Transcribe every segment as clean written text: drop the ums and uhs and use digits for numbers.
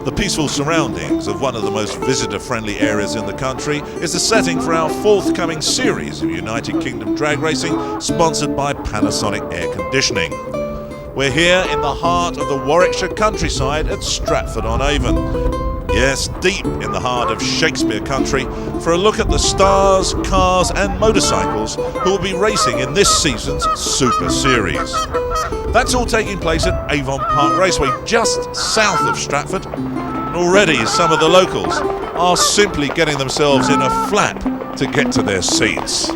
The peaceful surroundings of one of the most visitor-friendly areas in the country is the setting for our forthcoming series of United Kingdom drag racing, sponsored by Panasonic Air Conditioning. We're here in the heart of the Warwickshire countryside at Stratford-on-Avon. Yes, deep in the heart of Shakespeare country, for a look at the stars, cars and motorcycles who will be racing in this season's Super Series. That's all taking place at Avon Park Raceway, just south of Stratford. And already some of the locals are simply getting themselves in a flap to get to their seats.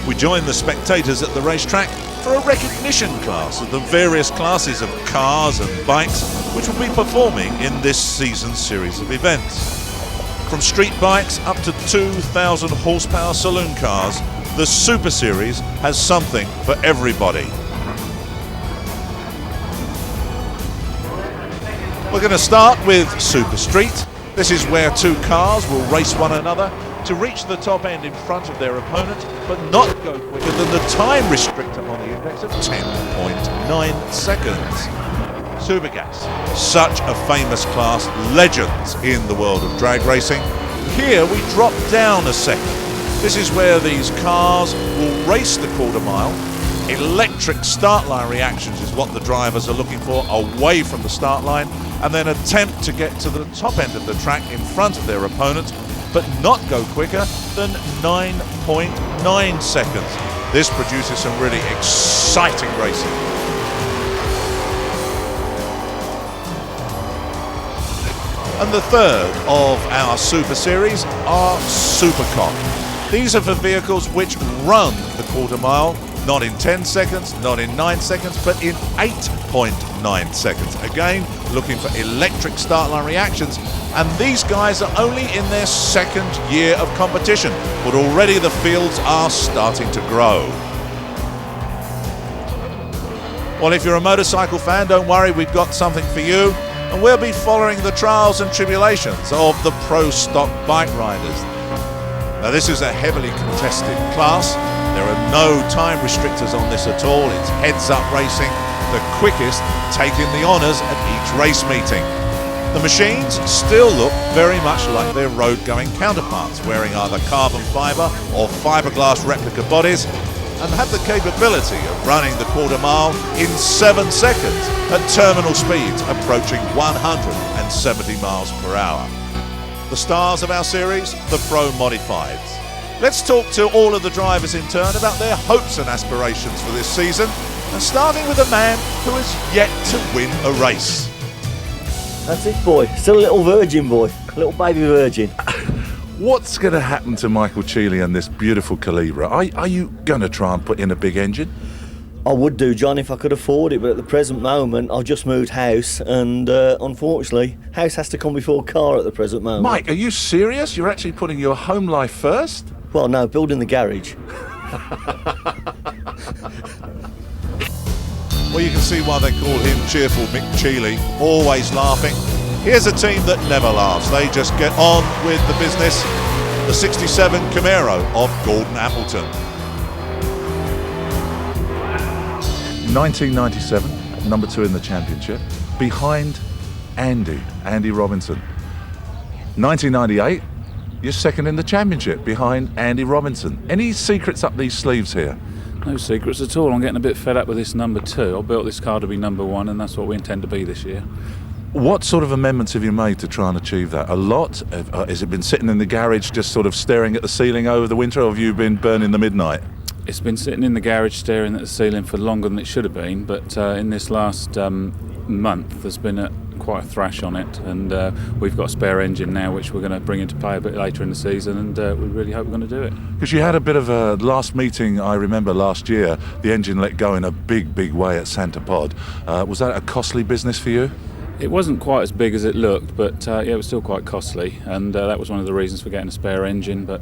We join the spectators at the racetrack for a recognition class of the various classes of cars and bikes which will be performing in this season's series of events. From street bikes up to 2,000 horsepower saloon cars, the Super Series has something for everybody. We're going to start with Super Street. This is where two cars will race one another to reach the top end in front of their opponent, but not go quicker than the time restrictor on the index of 10.9 seconds. Supergas, such a famous class, legends in the world of drag racing. Here we drop down a second. This is where these cars will race the quarter mile. Electric start line reactions is what the drivers are looking for away from the start line, and then attempt to get to the top end of the track in front of their opponent, but not go quicker than 9.9 seconds. This produces some really exciting racing. And the third of our Super Series are Supercop. These are for vehicles which run the quarter mile, not in 10 seconds, not in 9 seconds, but in 8.9 seconds. Again, looking for electric start line reactions. And these guys are only in their second year of competition, but already the fields are starting to grow. Well, if you're a motorcycle fan, don't worry, we've got something for you. And we'll be following the trials and tribulations of the pro stock bike riders. Now, this is a heavily contested class. There are no time restrictors on this at all. It's heads-up racing, the quickest taking the honours at each race meeting. The machines still look very much like their road-going counterparts, wearing either carbon fibre or fiberglass replica bodies, and have the capability of running the quarter mile in 7 seconds at terminal speeds approaching 170 miles per hour. The stars of our series, the Pro Modifieds. Let's talk to all of the drivers in turn about their hopes and aspirations for this season, and starting with a man who has yet to win a race. That's it, boy. Still a little virgin, boy. A little baby virgin. What's going to happen to Michael Cheeley and this beautiful Calibra? Are you going to try and put in a big engine? I would do, John, if I could afford it, but at the present moment, I've just moved house, and unfortunately, house has to come before car at the present moment. Mike, are you serious? You're actually putting your home life first? Well, no, building the garage. Well, you can see why they call him Cheerful Mick Cheeley, always laughing. Here's a team that never laughs. They just get on with the business. The 67 Camaro of Gordon Appleton. 1997, number 2 in the championship, behind Andy Robinson. 1998, you're second in the championship, behind Andy Robinson. Any secrets up these sleeves here? No secrets at all. I'm getting a bit fed up with this number 2. I built this car to be number 1, and that's what we intend to be this year. What sort of amendments have you made to try and achieve that? A lot? Has it been sitting in the garage just sort of staring at the ceiling over the winter, or have you been burning the midnight? It's been sitting in the garage staring at the ceiling for longer than it should have been, but in this last month there's been quite a thrash on it, and we've got a spare engine now which we're going to bring into play a bit later in the season, and we really hope we're going to do it. Because you had a bit of a last meeting, I remember last year, the engine let go in a big way at Santa Pod. Was that a costly business for you? It wasn't quite as big as it looked, but yeah, it was still quite costly, and that was one of the reasons for getting a spare engine. But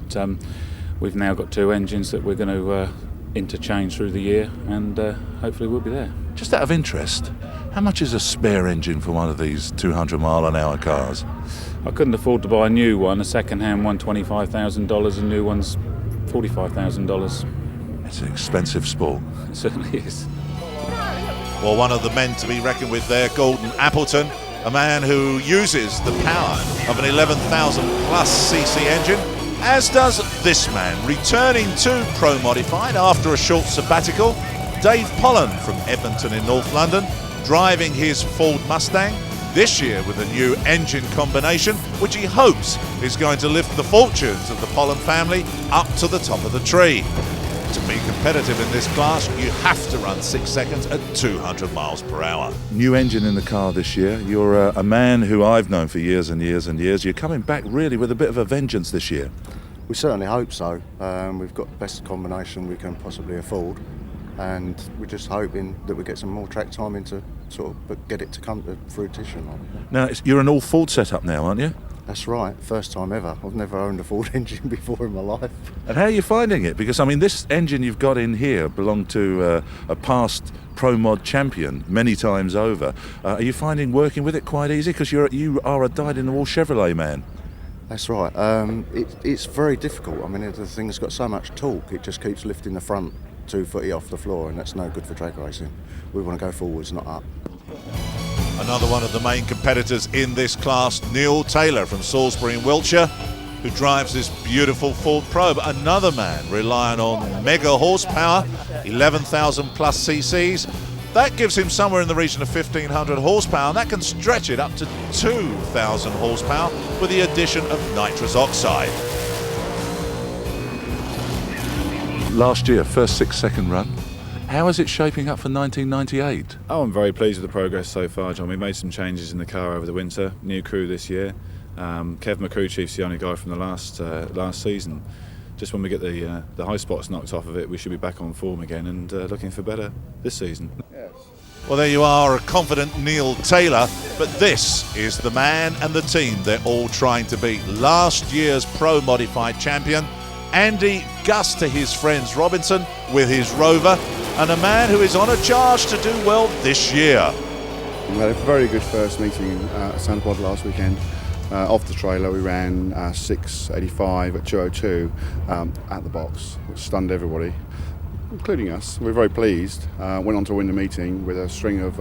we've now got 2 engines that we're going to interchange through the year, and hopefully we'll be there. Just out of interest, how much is a spare engine for one of these 200-mile-an-hour cars? I couldn't afford to buy a new one. A second-hand one, $25,000, and new one's $45,000. It's an expensive sport. It certainly is. Well, one of the men to be reckoned with there, Gordon Appleton, a man who uses the power of an 11,000 plus cc engine, as does this man, returning to Pro Modified after a short sabbatical, Dave Pollen from Edmonton in North London, driving his Ford Mustang, this year with a new engine combination, which he hopes is going to lift the fortunes of the Pollen family up to the top of the tree. To be competitive in this class, you have to run 6 seconds at 200 miles per hour. New engine in the car this year. You're a man who I've known for years and years and years. You're coming back really with a bit of a vengeance this year. We certainly hope so. We've got the best combination we can possibly afford, and we're just hoping that we get some more track time into sort of get it to come to fruition. Now, you're an all Ford setup now, aren't you? That's right, first time ever. I've never owned a Ford engine before in my life. And how are you finding it? Because, I mean, this engine you've got in here belonged to a past Pro Mod champion many times over. Are you finding working with it quite easy? Because you are a dyed-in-the-wool Chevrolet man. That's right. It's very difficult. I mean, the thing's got so much torque, it just keeps lifting the front 2 foot off the floor, and that's no good for drag racing. We want to go forwards, not up. Another one of the main competitors in this class, Neil Taylor from Salisbury in Wiltshire, who drives this beautiful Ford Probe. Another man relying on mega horsepower, 11,000 plus cc's. That gives him somewhere in the region of 1,500 horsepower, and that can stretch it up to 2,000 horsepower with the addition of nitrous oxide. Last year, first 6 second run. How is it shaping up for 1998? Oh, I'm very pleased with the progress so far, John. We made some changes in the car over the winter. New crew this year. Kev, my crew chief's the only guy from the last season. Just when we get the high spots knocked off of it, we should be back on form again and looking for better this season. Well, there you are, a confident Neil Taylor, but this is the man and the team they're all trying to beat. Last year's Pro Modified champion, Andy Gus to his friends Robinson with his Rover, and a man who is on a charge to do well this year. We had a very good first meeting at Santa Pod last weekend. Off the trailer we ran 6.85 at 2:02 at the box, which stunned everybody, including us. We were very pleased. Went on to win the meeting with a string of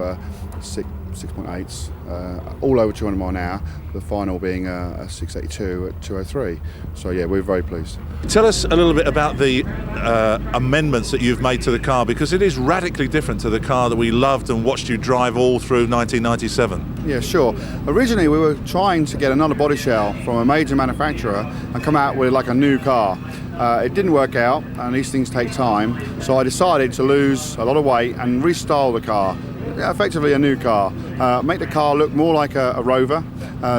6.8s, all over 200 mile an hour, the final being a 6.82 at 2:03. So yeah, we're very pleased. Tell us a little bit about the amendments that you've made to the car, because it is radically different to the car that we loved and watched you drive all through 1997. Yeah, sure. Originally we were trying to get another body shell from a major manufacturer and come out with like a new car. It didn't work out, and these things take time, so I decided to lose a lot of weight and restyle the car, effectively a new car, make the car look more like a Rover,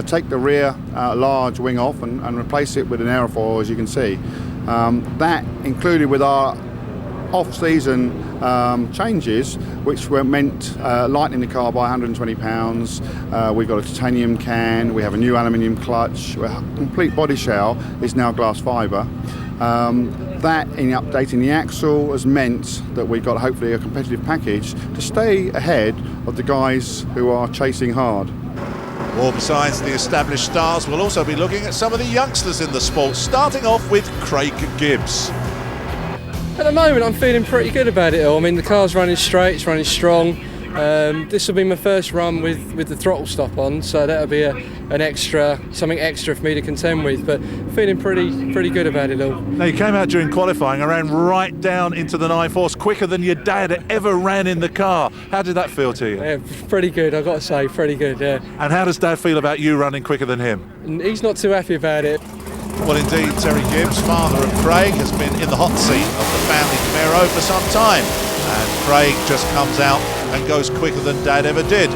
take the rear large wing off and replace it with an aerofoil, as you can see. That included with our off-season changes, which were meant lightening the car by 120 pounds. We've got a titanium can, we have a new aluminium clutch, a complete body shell is now glass fibre. That, in updating the axle, has meant that we've got hopefully a competitive package to stay ahead of the guys who are chasing hard. Well, besides the established stars, we'll also be looking at some of the youngsters in the sport, starting off with Craig Gibbs. At the moment, I'm feeling pretty good about it all. I mean, the car's running straight, it's running strong. This will be my first run with the throttle stop on, so that'll be something extra for me to contend with. But feeling pretty good about it all. Now, you came out during qualifying and ran right down into the 9-force, quicker than your dad had ever ran in the car. How did that feel to you? Yeah, pretty good, I've got to say, pretty good, yeah. And how does Dad feel about you running quicker than him? And he's not too happy about it. Well, indeed, Terry Gibbs, father of Craig, has been in the hot seat of the family Camaro for some time. And Craig just comes out and goes quicker than Dad ever did.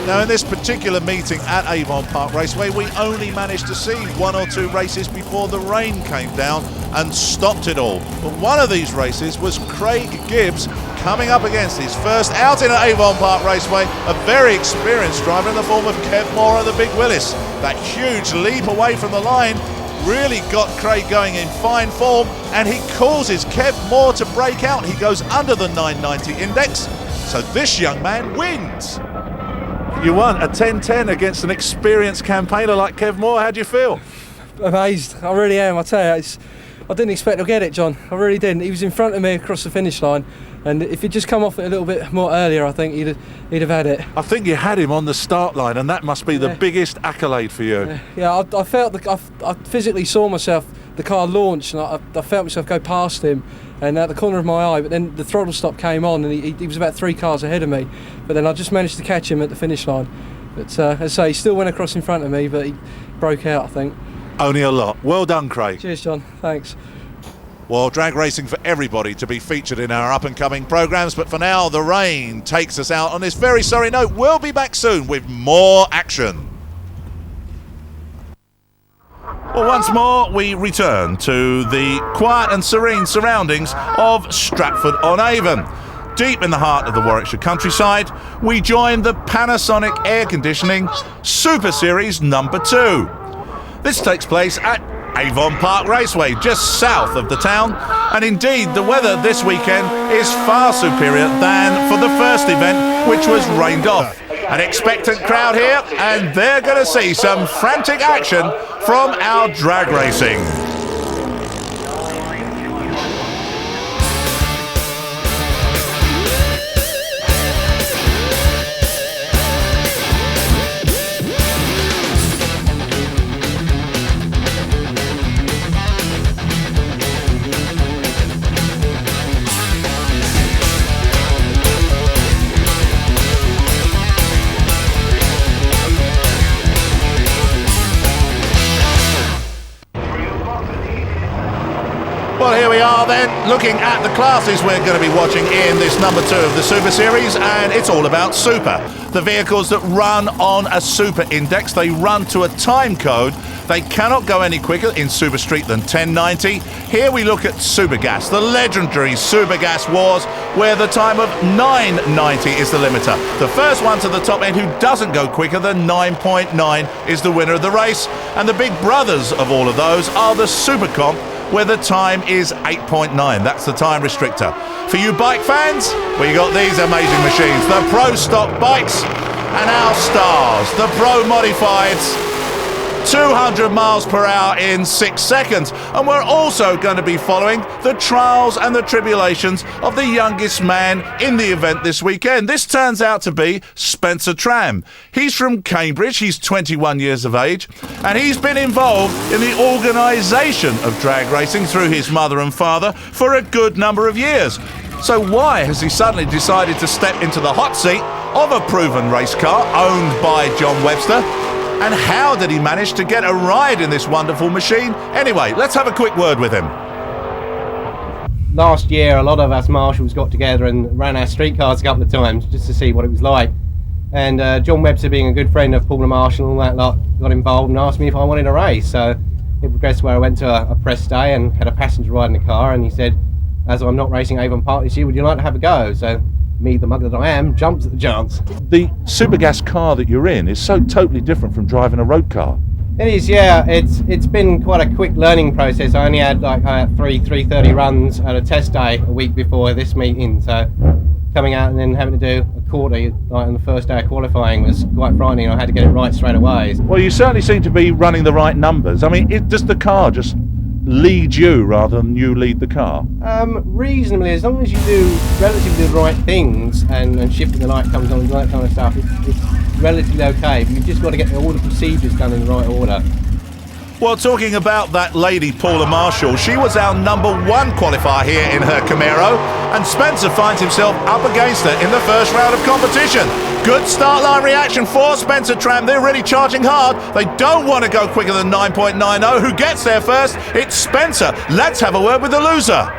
Now, in this particular meeting at Avon Park Raceway, we only managed to see 1 or 2 races before the rain came down and stopped it all. But one of these races was Craig Gibbs coming up against his first outing at Avon Park Raceway, a very experienced driver in the form of Kev Moore and the Big Willis. That huge leap away from the line really got Craig going in fine form, and he causes Kev Moore to break out. He goes under the 990 index, so this young man wins. You won a 10-10 against an experienced campaigner like Kev Moore. How do you feel? Amazed, I really am, I tell you. I didn't expect to get it, John. I really didn't. He was in front of me across the finish line, and if he'd just come off it a little bit more earlier, I think he'd have had it. I think you had him on the start line, and that must be the biggest accolade for you. Yeah, I felt I physically saw myself, the car launch, and I felt myself go past him, and at the corner of my eye. But then the throttle stop came on, and he was about 3 cars ahead of me. But then I just managed to catch him at the finish line. But as I say, he still went across in front of me, but he broke out, I think. Only a lot. Well done, Craig. Cheers, John. Thanks. Well, drag racing for everybody to be featured in our up-and-coming programmes, but for now, the rain takes us out on this very sorry note. We'll be back soon with more action. Well, once more, we return to the quiet and serene surroundings of Stratford-on-Avon. Deep in the heart of the Warwickshire countryside, we join the Panasonic Air Conditioning Super Series number 2. This takes place at Avon Park Raceway, just south of the town, and indeed the weather this weekend is far superior than for the first event, which was rained off. An expectant crowd here, and they're going to see some frantic action from our drag racing. Well, here we are then, looking at the classes we're going to be watching in this number 2 of the Super Series, and it's all about Super. The vehicles that run on a Super index, they run to a time code. They cannot go any quicker in Super Street than 1090. Here we look at Super Gas, the legendary Super Gas Wars, where the time of 990 is the limiter. The first one to the top end who doesn't go quicker than 9.9 is the winner of the race, and the big brothers of all of those are the Super Comp, where the time is 8.9. That's the time restrictor. For you bike fans, we got these amazing machines, the Pro Stock bikes, and our stars, the Pro Modifieds, 200 miles per hour in 6 seconds. And we're also going to be following the trials and the tribulations of the youngest man in the event this weekend. This turns out to be Spencer Tram. He's from Cambridge, he's 21 years of age, and he's been involved in the organisation of drag racing through his mother and father for a good number of years. So why has he suddenly decided to step into the hot seat of a proven race car owned by John Webster? And how did he manage to get a ride in this wonderful machine? Anyway, let's have a quick word with him. Last year, a lot of us marshals got together and ran our street cars a couple of times just to see what it was like. And John Webster, being a good friend of Paul the Marshal and all that lot, got involved and asked me if I wanted a race. So it progressed where I went to a press day and had a passenger ride in the car, and he said, as I'm not racing Avon Park this year, would you like to have a go? So me, the mug that I am, jumps at the chance. The Supergas car that you're in is so totally different from driving a road car. It is, yeah. It's been quite a quick learning process. I only had like 330 runs at a test day a week before this meeting, so coming out and then having to do a quarter like on the first day of qualifying was quite frightening. I had to get it right straight away. Well, you certainly seem to be running the right numbers. I mean, does the car just lead you rather than you lead the car? Reasonably, as long as you do relatively the right things and shifting the light comes on and that kind of stuff, it's relatively okay. But you've just got to get all the procedures done in the right order. Well, talking about that lady, Paula Marshall, she was our #1 qualifier here in her Camaro, and Spencer finds himself up against her in the first round of competition. Good start line reaction for Spencer Tram. They're really charging hard. They don't want to go quicker than 9.90. Who gets there first? It's Spencer. Let's have a word with the loser.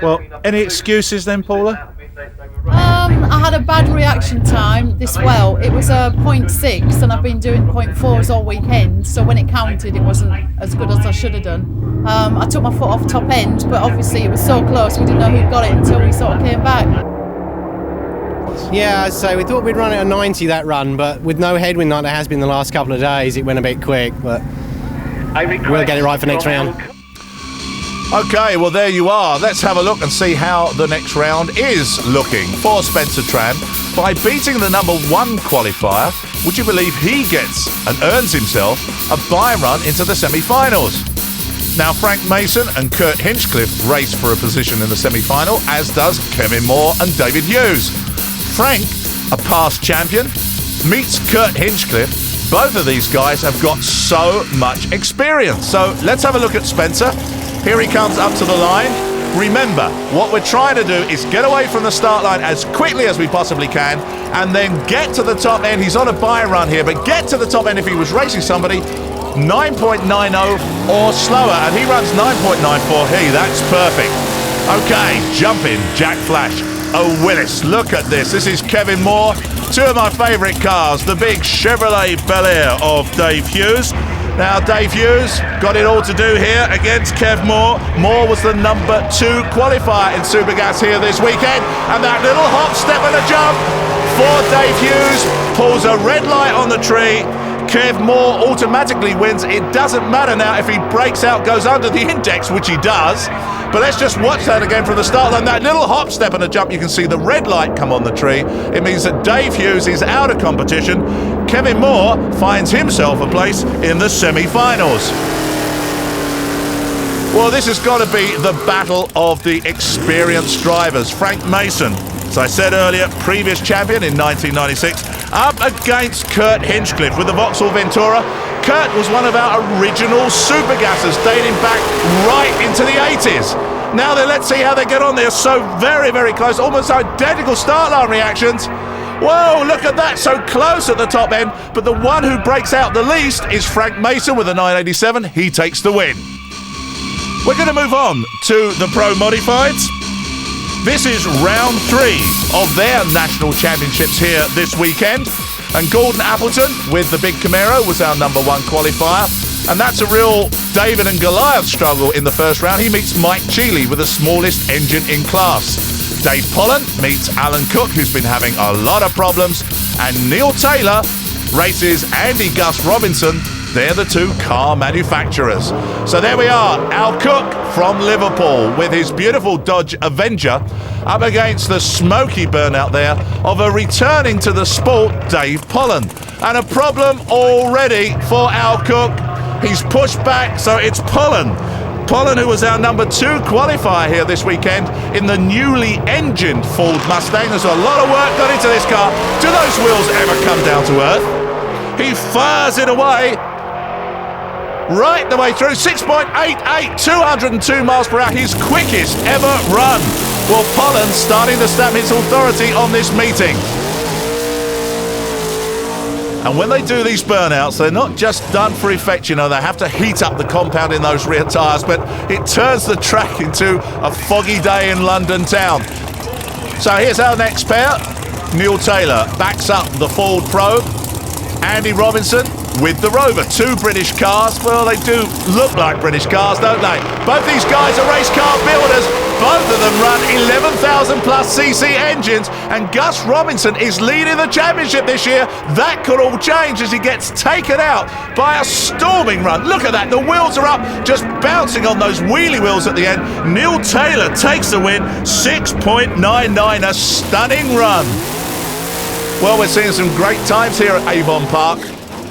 Well, any excuses then, Paula? I had a bad reaction time this well. It was a 0.6 and I've been doing 0.4s all weekend, so when it counted it wasn't as good as I should have done. I took my foot off top end, but obviously it was so close we didn't know who'd got it until we sort of came back. Yeah, so we thought we'd run it at 90 that run, but with no headwind like there has been the last couple of days, it went a bit quick, but we'll get it right for next round. Okay, well there you are. Let's have a look and see how the next round is looking for Spencer Tram. By beating the #1 qualifier, would you believe he gets and earns himself a bye run into the semi-finals? Now, Frank Mason and Kurt Hinchcliffe race for a position in the semi-final, as does Kevin Moore and David Hughes. Frank, a past champion, meets Kurt Hinchcliffe. Both of these guys have got so much experience. So let's have a look at Spencer. Here he comes up to the line. Remember, what we're trying to do is get away from the start line as quickly as we possibly can and then get to the top end. He's on a bye run here, but get to the top end if he was racing somebody 9.90 or slower, and he runs 9.94. Hey, that's perfect. Okay, jumping, Jack Flash. Oh, Willis, look at this. This is Kevin Moore. Two of my favourite cars, the big Chevrolet Bel Air of Dave Hughes. Now, Dave Hughes got it all to do here against Kev Moore. Moore was the #2 qualifier in Supergas here this weekend. And that little hop, step and a jump for Dave Hughes. Pulls a red light on the tree. Kev Moore automatically wins. It doesn't matter now if he breaks out, goes under the index, which he does. But let's just watch that again from the start line. That little hop, step and a jump, you can see the red light come on the tree. It means that Dave Hughes is out of competition. Kevin Moore finds himself a place in the semi-finals. Well, this has got to be the battle of the experienced drivers. Frank Mason, as I said earlier, previous champion in 1996, up against Kurt Hinchcliffe with the Vauxhall Ventura. Kurt was one of our original Supergassers dating back right into the 80s. Now then, let's see how they get on. They're so very, very close, almost identical start line reactions. Whoa, look at that, so close at the top end. But the one who breaks out the least is Frank Mason with a 987. He takes the win. We're going to move on to the Pro Modifieds. This is round 3 of their national championships here this weekend. And Gordon Appleton with the big Camaro was our #1 qualifier. And that's a real David and Goliath struggle in the first round. He meets Mike Cheeley with the smallest engine in class. Dave Pollan meets Alan Cook, who's been having a lot of problems. And Neil Taylor races Andy Gus Robinson. They're the two car manufacturers. So there we are, Al Cook from Liverpool with his beautiful Dodge Avenger up against the smoky burnout there of a returning to the sport Dave Pollan. And a problem already for Al Cook. He's pushed back, so it's Pollan. Pollan, who was our #2 qualifier here this weekend in the newly engined Ford Mustang. There's a lot of work gone into this car. Do those wheels ever come down to earth? He fires it away. Right the way through, 6.88, 202 miles per hour, his quickest ever run. Well, Pollan's starting to stamp his authority on this meeting. And when they do these burnouts, they're not just done for effect, you know, they have to heat up the compound in those rear tyres, but it turns the track into a foggy day in London town. So here's our next pair. Neil Taylor backs up the Ford Probe. Andy Robinson with the Rover. Two British cars. Well, they do look like British cars, don't they? Both these guys are race car builders. both of them run 11,000 plus cc engines, and Gus Robinson is leading the championship this year. That could all change as he gets taken out by a storming run. Look at that, the wheels are up, just bouncing on those wheelie wheels at the end. Neil Taylor takes the win, 6.99, a stunning run. Well, we're seeing some great times here at Avon Park.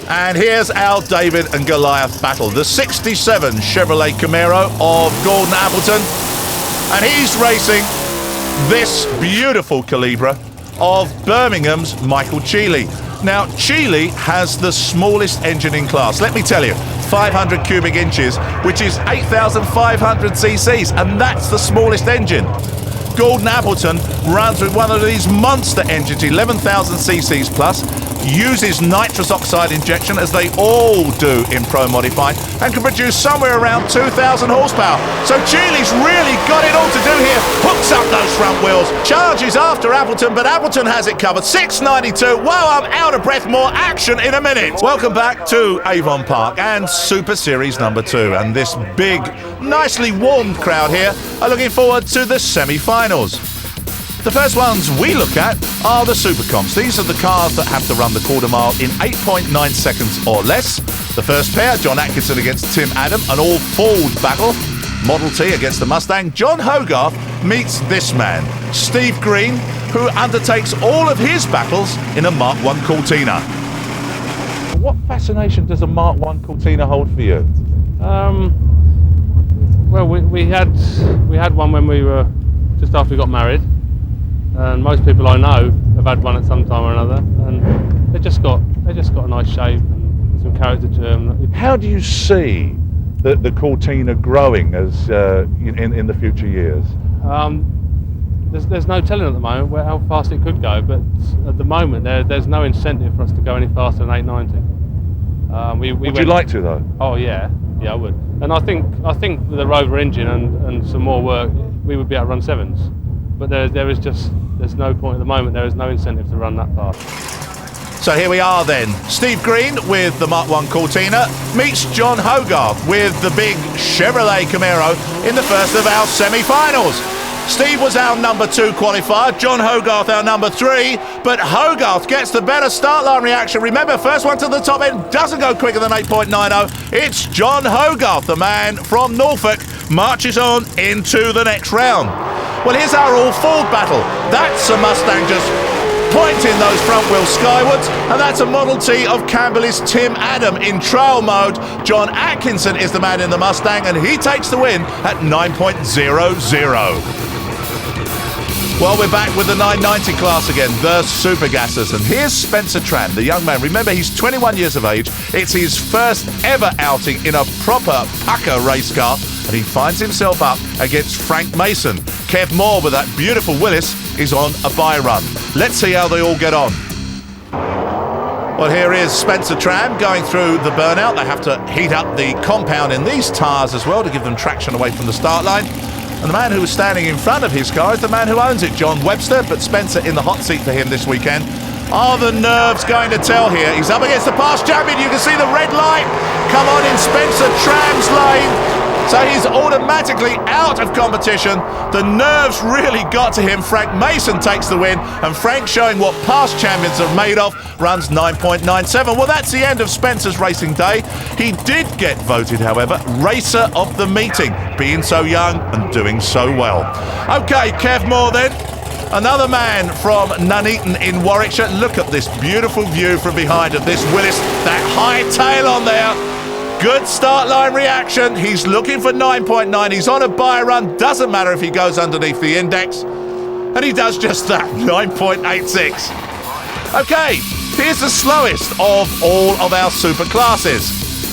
And here's our David and Goliath battle. The 67 Chevrolet Camaro of Gordon Appleton. And he's racing this beautiful Calibra of Birmingham's Michael Cheeley. Now, Cheeley has the smallest engine in class. Let me tell you, 500 cubic inches, which is 8,500 cc's, and that's the smallest engine. Gordon Appleton runs with one of these monster engines, 11,000 cc's plus, uses nitrous oxide injection, as they all do in Pro Modified, and can produce somewhere around 2,000 horsepower. So Cheeley's really got it all to do here. Hooks up those front wheels, charges after Appleton, but Appleton has it covered. 6.92. Wow, I'm out of breath. More action in a minute. Welcome back to Avon Park and Super Series number 2. And this big, nicely warmed crowd here are looking forward to the semi-finals. The first ones we look at are the Super Comps. These are the cars that have to run the quarter mile in 8.9 seconds or less. The first pair, John Atkinson against Tim Adam, an all-Ford battle. Model T against the Mustang. John Hogarth meets this man, Steve Green, who undertakes all of his battles in a Mark I Cortina. What fascination does a Mark I Cortina hold for you? Well, we had one when we were just after we got married. And most people I know have had one at some time or another, and they just got a nice shape and some character to them. How do you see the Cortina growing as in the future years? There's no telling at the moment how fast it could go, but at the moment there's no incentive for us to go any faster than 890. Would you like to though? Oh yeah, I would. And I think with the Rover engine and some more work, we would be able to run 7s. But there's no point at the moment, there is no incentive to run that fast. So here we are then. Steve Green with the Mark I Cortina meets John Hogarth with the big Chevrolet Camaro in the first of our semi-finals. Steve was our number 2 qualifier, John Hogarth our number 3, but Hogarth gets the better start line reaction. Remember, first one to the top end doesn't go quicker than 8.90. It's John Hogarth, the man from Norfolk, marches on into the next round. Well, here's our all-Ford battle. That's a Mustang just pointing those front wheels skywards, and that's a Model T of Campbell's Tim Adam in trail mode. John Atkinson is the man in the Mustang, and he takes the win at 9.00. Well, we're back with the 990 class again, the Super Gassers. And here's Spencer Tran, the young man. Remember, he's 21 years of age. It's his first ever outing in a proper pucker race car. And he finds himself up against Frank Mason. Kev Moore with that beautiful Willis is on a bye run. Let's see how they all get on. Well, here is Spencer Tran going through the burnout. They have to heat up the compound in these tyres as well to give them traction away from the start line. And the man who was standing in front of his car is the man who owns it, John Webster, but Spencer in the hot seat for him this weekend. Are the nerves going to tell here? He's up against the past champion. You can see the red light come on in Spencer Tran's lane. So he's automatically out of competition. The nerves really got to him. Frank Mason takes the win, and Frank, showing what past champions are made of, runs 9.97. Well, that's the end of Spencer's racing day. He did get voted, however, Racer of the Meeting, being so young and doing so well. Okay, Kev Moore then. Another man from Nuneaton in Warwickshire. Look at this beautiful view from behind of this Willis. That high tail on there. Good start line reaction. He's looking for 9.9. He's on a bye run. Doesn't matter if he goes underneath the index. And he does just that, 9.86. Okay, here's the slowest of all of our super classes.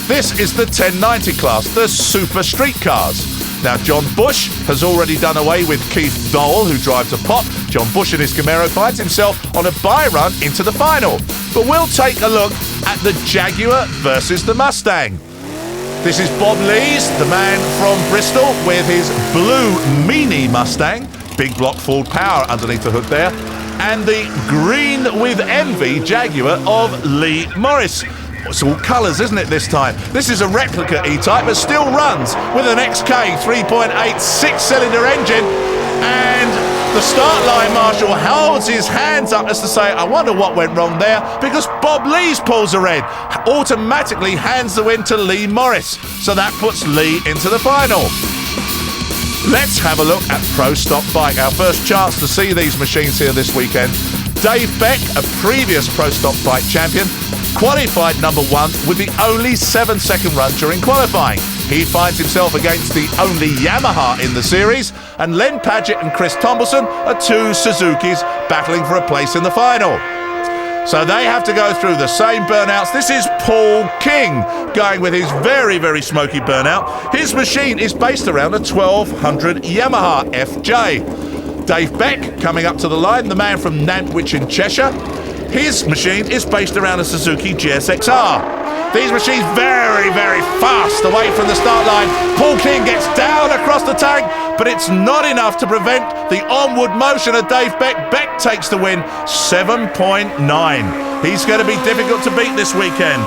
This is the 1090 class, the super street cars. Now, John Bush has already done away with Keith Dole, who drives a Pop. John Bush in his Camaro finds himself on a bye run into the final. But we'll take a look at the Jaguar versus the Mustang. This is Bob Lees, the man from Bristol, with his blue Meanie Mustang. Big block Ford power underneath the hood there. And the green with envy Jaguar of Lee Morris. It's all colours, isn't it, this time? This is a replica E-Type, but still runs with an XK 3.8 six-cylinder engine. And the start line marshal holds his hands up as to say, I wonder what went wrong there, because Bob Lee's pulls are red. Automatically hands the win to Lee Morris. So that puts Lee into the final. Let's have a look at Pro Stock Bike. Our first chance to see these machines here this weekend. Dave Beck, a previous Pro Stock Bike champion, qualified number 1 with the only 7-second run during qualifying. He finds himself against the only Yamaha in the series, and Len Padgett and Chris Tombleson are 2 Suzukis battling for a place in the final. So they have to go through the same burnouts. This is Paul King going with his very, very smoky burnout. His machine is based around a 1200 Yamaha FJ. Dave Beck coming up to the line, the man from Nantwich in Cheshire. His machine is based around a Suzuki GSXR. These machines very, very fast away from the start line. Paul King gets down across the tank, but it's not enough to prevent the onward motion of Dave Beck. Beck takes the win, 7.9. He's going to be difficult to beat this weekend.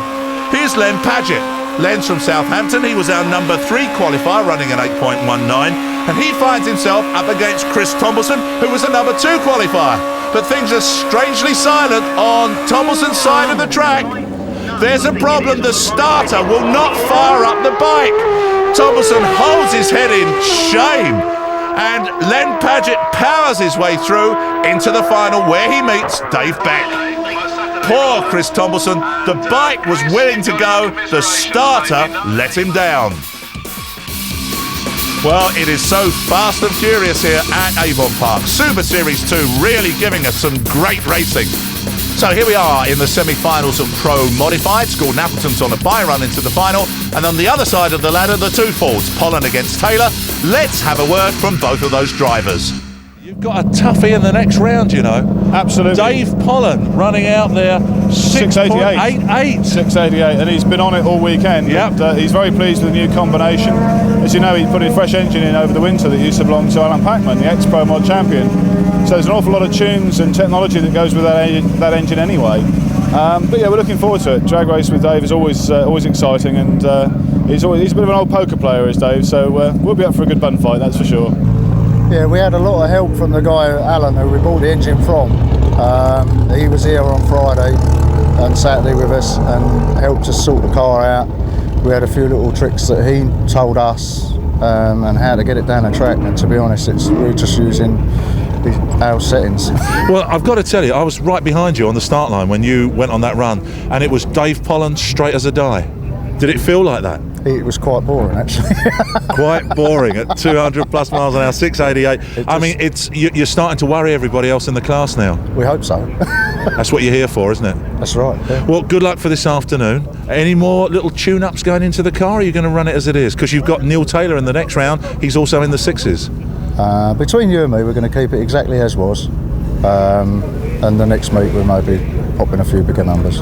Here's Len Padgett. Len's from Southampton. He was our number 3 qualifier, running an 8.19, and he finds himself up against Chris Tombleson, who was a number 2 qualifier. But things are strangely silent on Tombleson's side of the track. There's a problem. The starter will not fire up the bike. Tombleson holds his head in shame, and Len Padgett powers his way through into the final, where he meets Dave Beck. Poor Chris Tombleson. The bike was willing to go. The starter let him down. Well, it is so fast and furious here at Avon Park. Super Series 2 really giving us some great racing. So here we are in the semi-finals of Pro Modifieds. Gordon Appleton's on a bye run into the final. And on the other side of the ladder, the 2 Fords, Pollen against Taylor. Let's have a word from both of those drivers. You've got a toughie in the next round, you know. Absolutely. Dave Pollen running out there 6.88. 6.88, and he's been on it all weekend. Yep. He's very pleased with the new combination. As you know, he put a fresh engine in over the winter that used to belong to Alan Packman, the ex-Pro Mod champion. So there's an awful lot of tunes and technology that goes with that engine anyway. But yeah, we're looking forward to it. Drag race with Dave is always exciting, and he's a bit of an old poker player, is Dave. So we'll be up for a good bun fight, that's for sure. Yeah, we had a lot of help from the guy, Alan, who we bought the engine from. He was here on Friday and Saturday with us and helped us sort the car out. We had a few little tricks that he told us and how to get it down the track, and to be honest, we're just using our settings. Well, I've got to tell you, I was right behind you on the start line when you went on that run, and it was Dave Pollen straight as a die. Did it feel like that? It was quite boring, actually. Quite boring at 200 plus miles an hour, 688. I mean, you're starting to worry everybody else in the class now. We hope so. That's what you're here for, isn't it? That's right. Yeah. Well, good luck for this afternoon. Any more little tune-ups going into the car, or are you going to run it as it is? Because you've got Neil Taylor in the next round. He's also in the 6s. Between you and me, we're going to keep it exactly as was. And the next meet, we might be popping a few bigger numbers.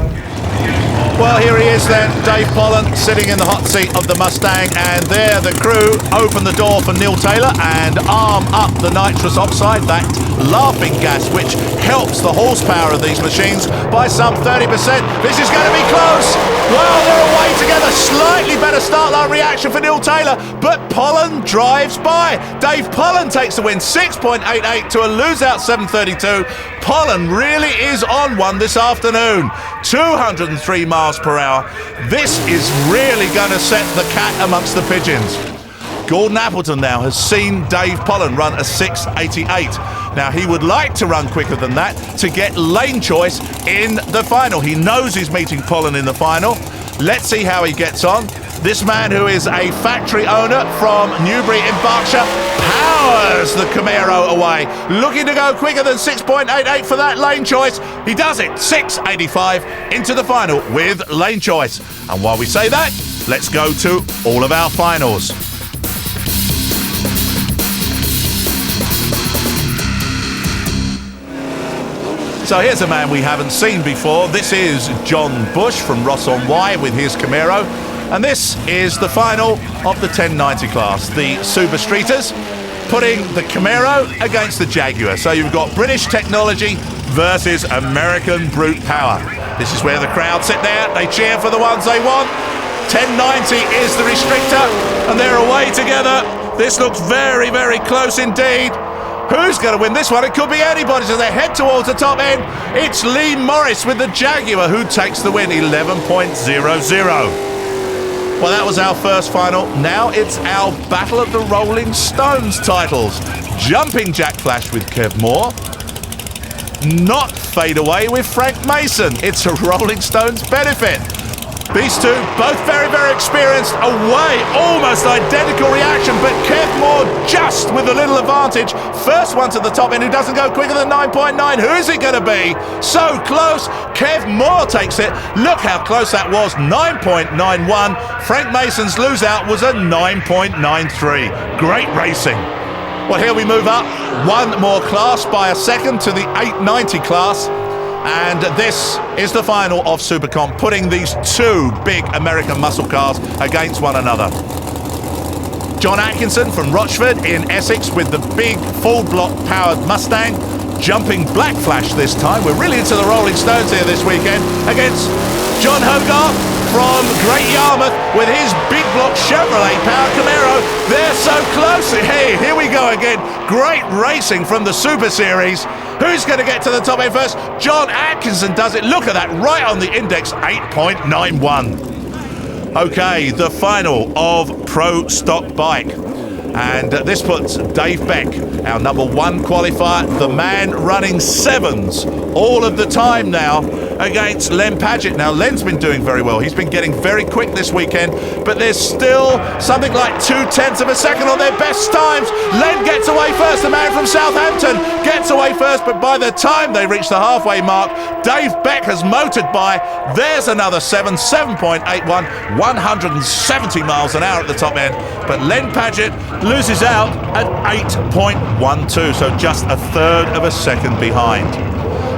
Well, here he is then, Dave Pollen, sitting in the hot seat of the Mustang, and there the crew open the door for Neil Taylor and arm up the nitrous oxide, that laughing gas which helps the horsepower of these machines by some 30%. This is going to be close. Well, they're away together. Slightly better start line reaction for Neil Taylor, but Pollen drives by. Dave Pollen takes the win, 6.88 to a lose-out 7.32. Pollen really is on one this afternoon. 203 miles per hour. This is really going to set the cat amongst the pigeons. Gordon Appleton now has seen Dave Pollen run a 6.88. Now he would like to run quicker than that to get lane choice in the final. He knows he's meeting Pollen in the final. Let's see how he gets on. This man, who is a factory owner from Newbury in Berkshire, powers the Camaro away, looking to go quicker than 6.88 for that lane choice. He does it, 6.85 into the final with lane choice. And while we say that, let's go to all of our finals. So here's a man we haven't seen before. This is John Bush from Ross-on-Wye with his Camaro. And this is the final of the 1090 class, the Super Streeters, putting the Camaro against the Jaguar. So you've got British technology versus American brute power. This is where the crowd sit there. They cheer for the ones they want. 1090 is the restrictor, and they're away together. This looks very, very close indeed. Who's going to win this one? It could be anybody as they head towards the top end. It's Lee Morris with the Jaguar who takes the win, 11.00. Well, that was our first final. Now it's our Battle of the Rolling Stones titles. Jumping Jack Flash with Kev Moore. Not Fade Away with Frank Mason. It's a Rolling Stones benefit. These two, both very, very experienced, away, almost identical reaction, but Kev Moore just with a little advantage. First one to the top end, who doesn't go quicker than 9.9. Who is it going to be? So close. Kev Moore takes it. Look how close that was, 9.91. Frank Mason's lose out was a 9.93. Great racing. Well, here we move up one more class by a second to the 890 class. And this is the final of Supercomp, putting these two big American muscle cars against one another. John Atkinson from Rochford in Essex with the big full block powered Mustang, jumping Black Flash this time. We're really into the Rolling Stones here this weekend, against John Hogarth from Great Yarmouth with his big block Chevrolet powered Camaro. They're so close. Hey, here we go again. Great racing from the Super Series. Who's going to get to the top end first? John Atkinson does it. Look at that, right on the index, 8.91. Okay, the final of Pro Stock Bike. And this puts Dave Beck, our number one qualifier, the man running sevens all of the time now, against Len Padgett. Now, Len's been doing very well. He's been getting very quick this weekend, but there's still something like 0.2 of a second on their best times. Len gets away first. The man from Southampton gets away first, but by the time they reach the halfway mark, Dave Beck has motored by. There's another 7.81, 170 miles an hour at the top end, but Len Padgett loses out at 8.12, so just a third of a second behind.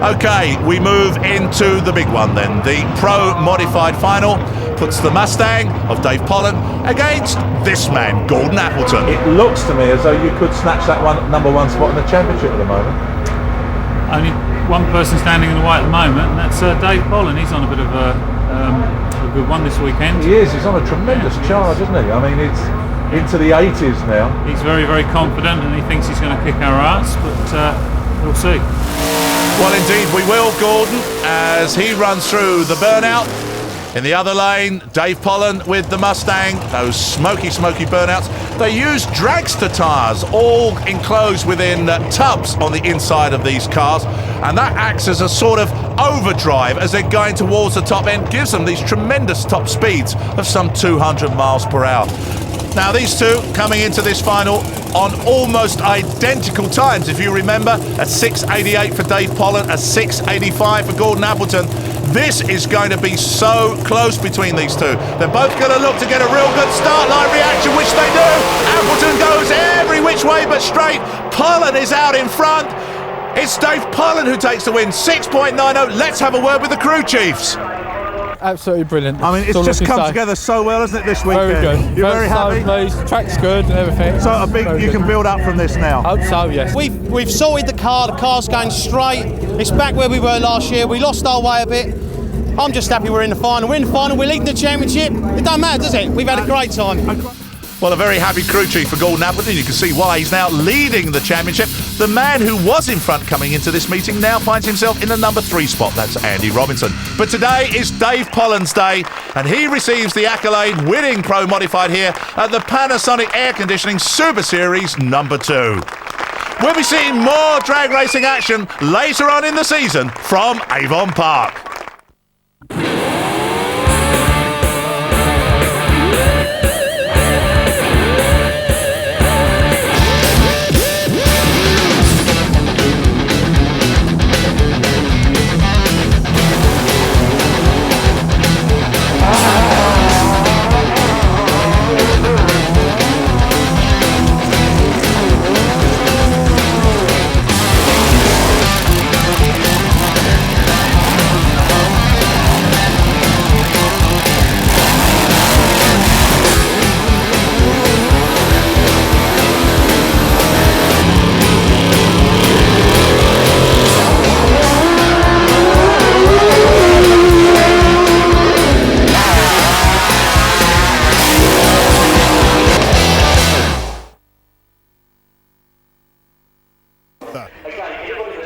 Okay, we move into the big one then. The Pro Modified Final puts the Mustang of Dave Pollen against this man, Gordon Appleton. It looks to me as though you could snatch that number one spot in the championship at the moment. Only one person standing in the way at the moment, and that's Dave Pollen. He's on a bit of a good one this weekend. He is. He's on a tremendous charge, isn't he? I mean, it's into the 80s now. He's very, very confident, and he thinks he's going to kick our ass, but we'll see. Well, indeed, we will, Gordon, as he runs through the burnout. In the other lane, Dave Pollen with the Mustang, those smoky burnouts. They use dragster tyres, all enclosed within tubs on the inside of these cars, and that acts as a sort of overdrive as they're going towards the top end, gives them these tremendous top speeds of some 200 miles per hour. Now, these two coming into this final on almost identical times. If you remember, a 6.88 for Dave Pollen, a 6.85 for Gordon Appleton. This is going to be so close between these two. They're both going to look to get a real good start line reaction, which they do. Appleton goes every which way but straight. Pollen is out in front. It's Dave Pollen who takes the win, 6.90. Let's have a word with the crew chiefs. Absolutely brilliant. I mean, it's just come together so well, hasn't it, this weekend? Very good. You're very happy? Pleased. Track's good and everything. So a big, you can build up from this now? Hope so, yes. We've sorted the car's going straight. It's back where we were last year. We lost our way a bit. I'm just happy we're in the final. We're in the final, we're leading the championship. It don't matter, does it? We've had a great time. Well, a very happy crew chief for Gordon Appleton. You can see why he's now leading the championship. The man who was in front coming into this meeting now finds himself in the number 3 spot. That's Andy Robinson. But today is Dave Pollen's day, and he receives the accolade, winning Pro Modified here at the Panasonic Air Conditioning Super Series number 2. We'll be seeing more drag racing action later on in the season from Avon Park.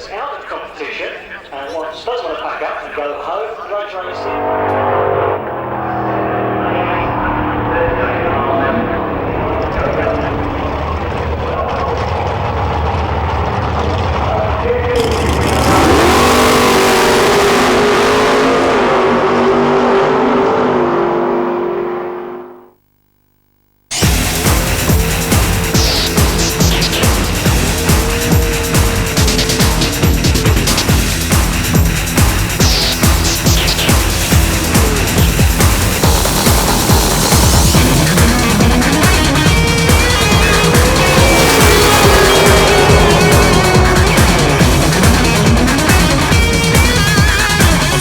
drivers out of competition, and once does want to pack up and go home, road racing.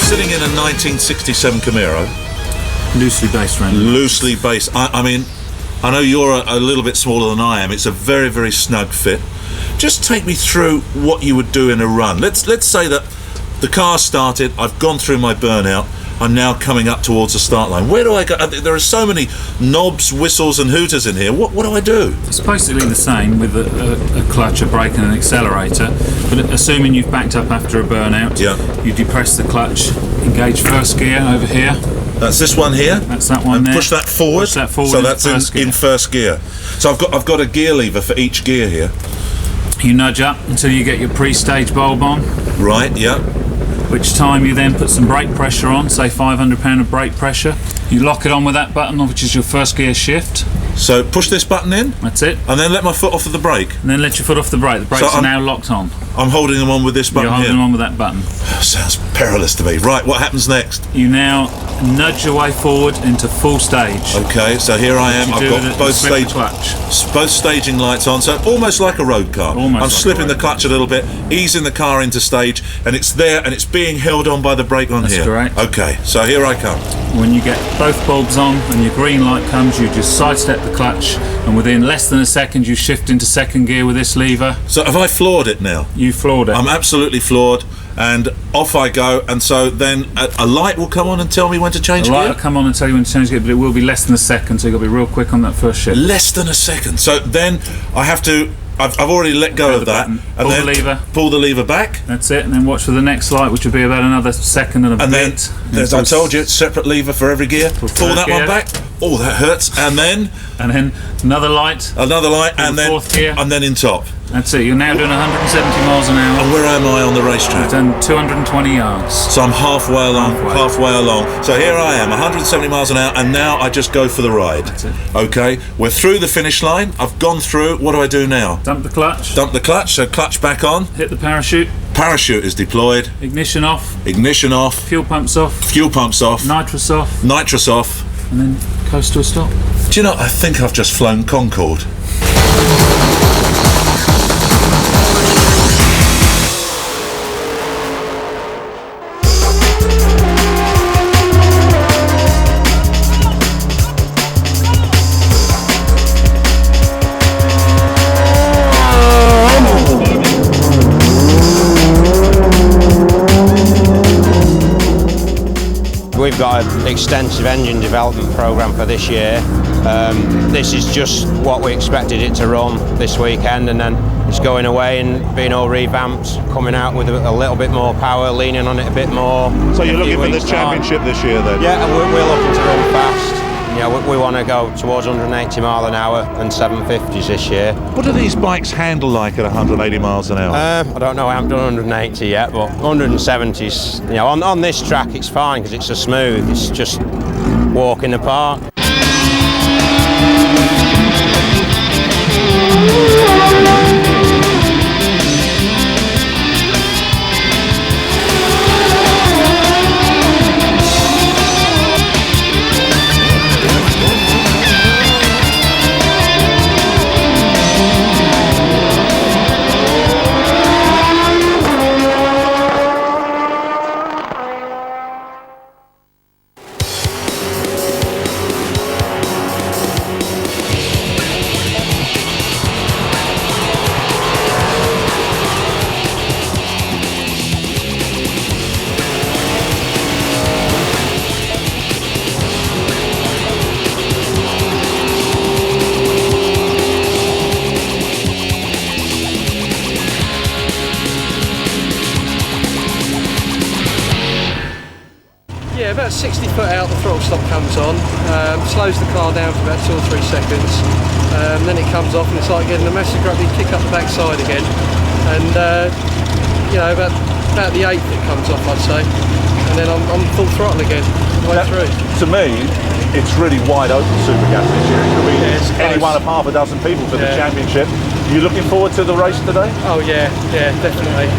Sitting in a 1967 Camaro. Loosely based round. Loosely based. I mean, I know you're a little bit smaller than I am. It's a very, very snug fit. Just take me through what you would do in a run. Let's say that the car started, I've gone through my burnout, I'm now coming up towards the start line. Where do I go? There are so many knobs, whistles and hooters in here. What do I do? It's basically the same with a clutch, a brake and an accelerator, but assuming you've backed up after a burnout, you depress the clutch, engage first gear over here. That's this one here? That's that one and there. Push that forward? Push that forward so that's in first gear. So I've got a gear lever for each gear here. You nudge up until you get your pre-stage bulb on. Right, yeah. Which time you then put some brake pressure on, say 500 pound of brake pressure. You lock it on with that button, which is your first gear shift. So push this button in. That's it. And then let my foot off of the brake. And then let your foot off the brake. The brakes are now locked on. I'm holding them on with this button. You're holding them on with that button. Sounds perilous to me. Right, what happens next? You now nudge your way forward into full stage. Okay, so here I am. I've got both staging lights on, so almost like a road car. I'm slipping the clutch a little bit, easing the car into stage, and it's there, and it's being held on by the brake on here. That's correct. Okay, so here I come. When you get both bulbs on and your green light comes, you just sidestep the clutch, and within less than a second you shift into second gear with this lever. So have I floored it now? You floored it. I'm absolutely floored, and off I go, and so then a light will come on and tell me when to change gear? The light will come on and tell you when to change gear, but it will be less than a second, so you've got to be real quick on that first shift. Less than a second. So then I have to... I've already let go of that. Pull the lever. Pull the lever back. That's it, and then watch for the next light, which will be about another second and a bit. And then, as I told you, separate lever for every gear. Pull that one back. Oh, that hurts. And then another light. Another light, and then fourth gear. And then in top. That's it. You're now doing 170 miles an hour. And where am I on the racetrack? I've done 220 yards. So I'm halfway along. So here I am, 170 miles an hour, and now I just go for the ride. That's it. Okay, we're through the finish line. I've gone through. What do I do now? Dump the clutch. Dump the clutch. So clutch back on. Hit the parachute. Parachute is deployed. Ignition off. Ignition off. Fuel pumps off. Fuel pumps off. Nitrous off. Nitrous off. And then coast to a stop. Do you know, I think I've just flown Concorde. We've got an extensive engine development programme for this year. This is just what we expected it to run this weekend, and then it's going away and being all revamped, coming out with a little bit more power, leaning on it a bit more. So you're looking for this championship this year then? Yeah, and we're looking to run fast. You know, we want to go towards 180 mile an hour and 750s this year. What do these bikes handle like at 180 miles an hour? I don't know, I haven't done 180 yet, but 170s, you know, on this track it's fine because it's so smooth, it's just walk in the park. about 60 foot out, the throttle stop comes on, slows the car down for about 2 or 3 seconds, then it comes off and it's like getting a massive gravity kick up the backside again, and you know, about the 8th it comes off, I'd say, and then I'm full throttle again, all the way through. To me, it's really wide open super gas this year. It could be any one of half a dozen people for the championship. You looking forward to the race today? Oh yeah, definitely.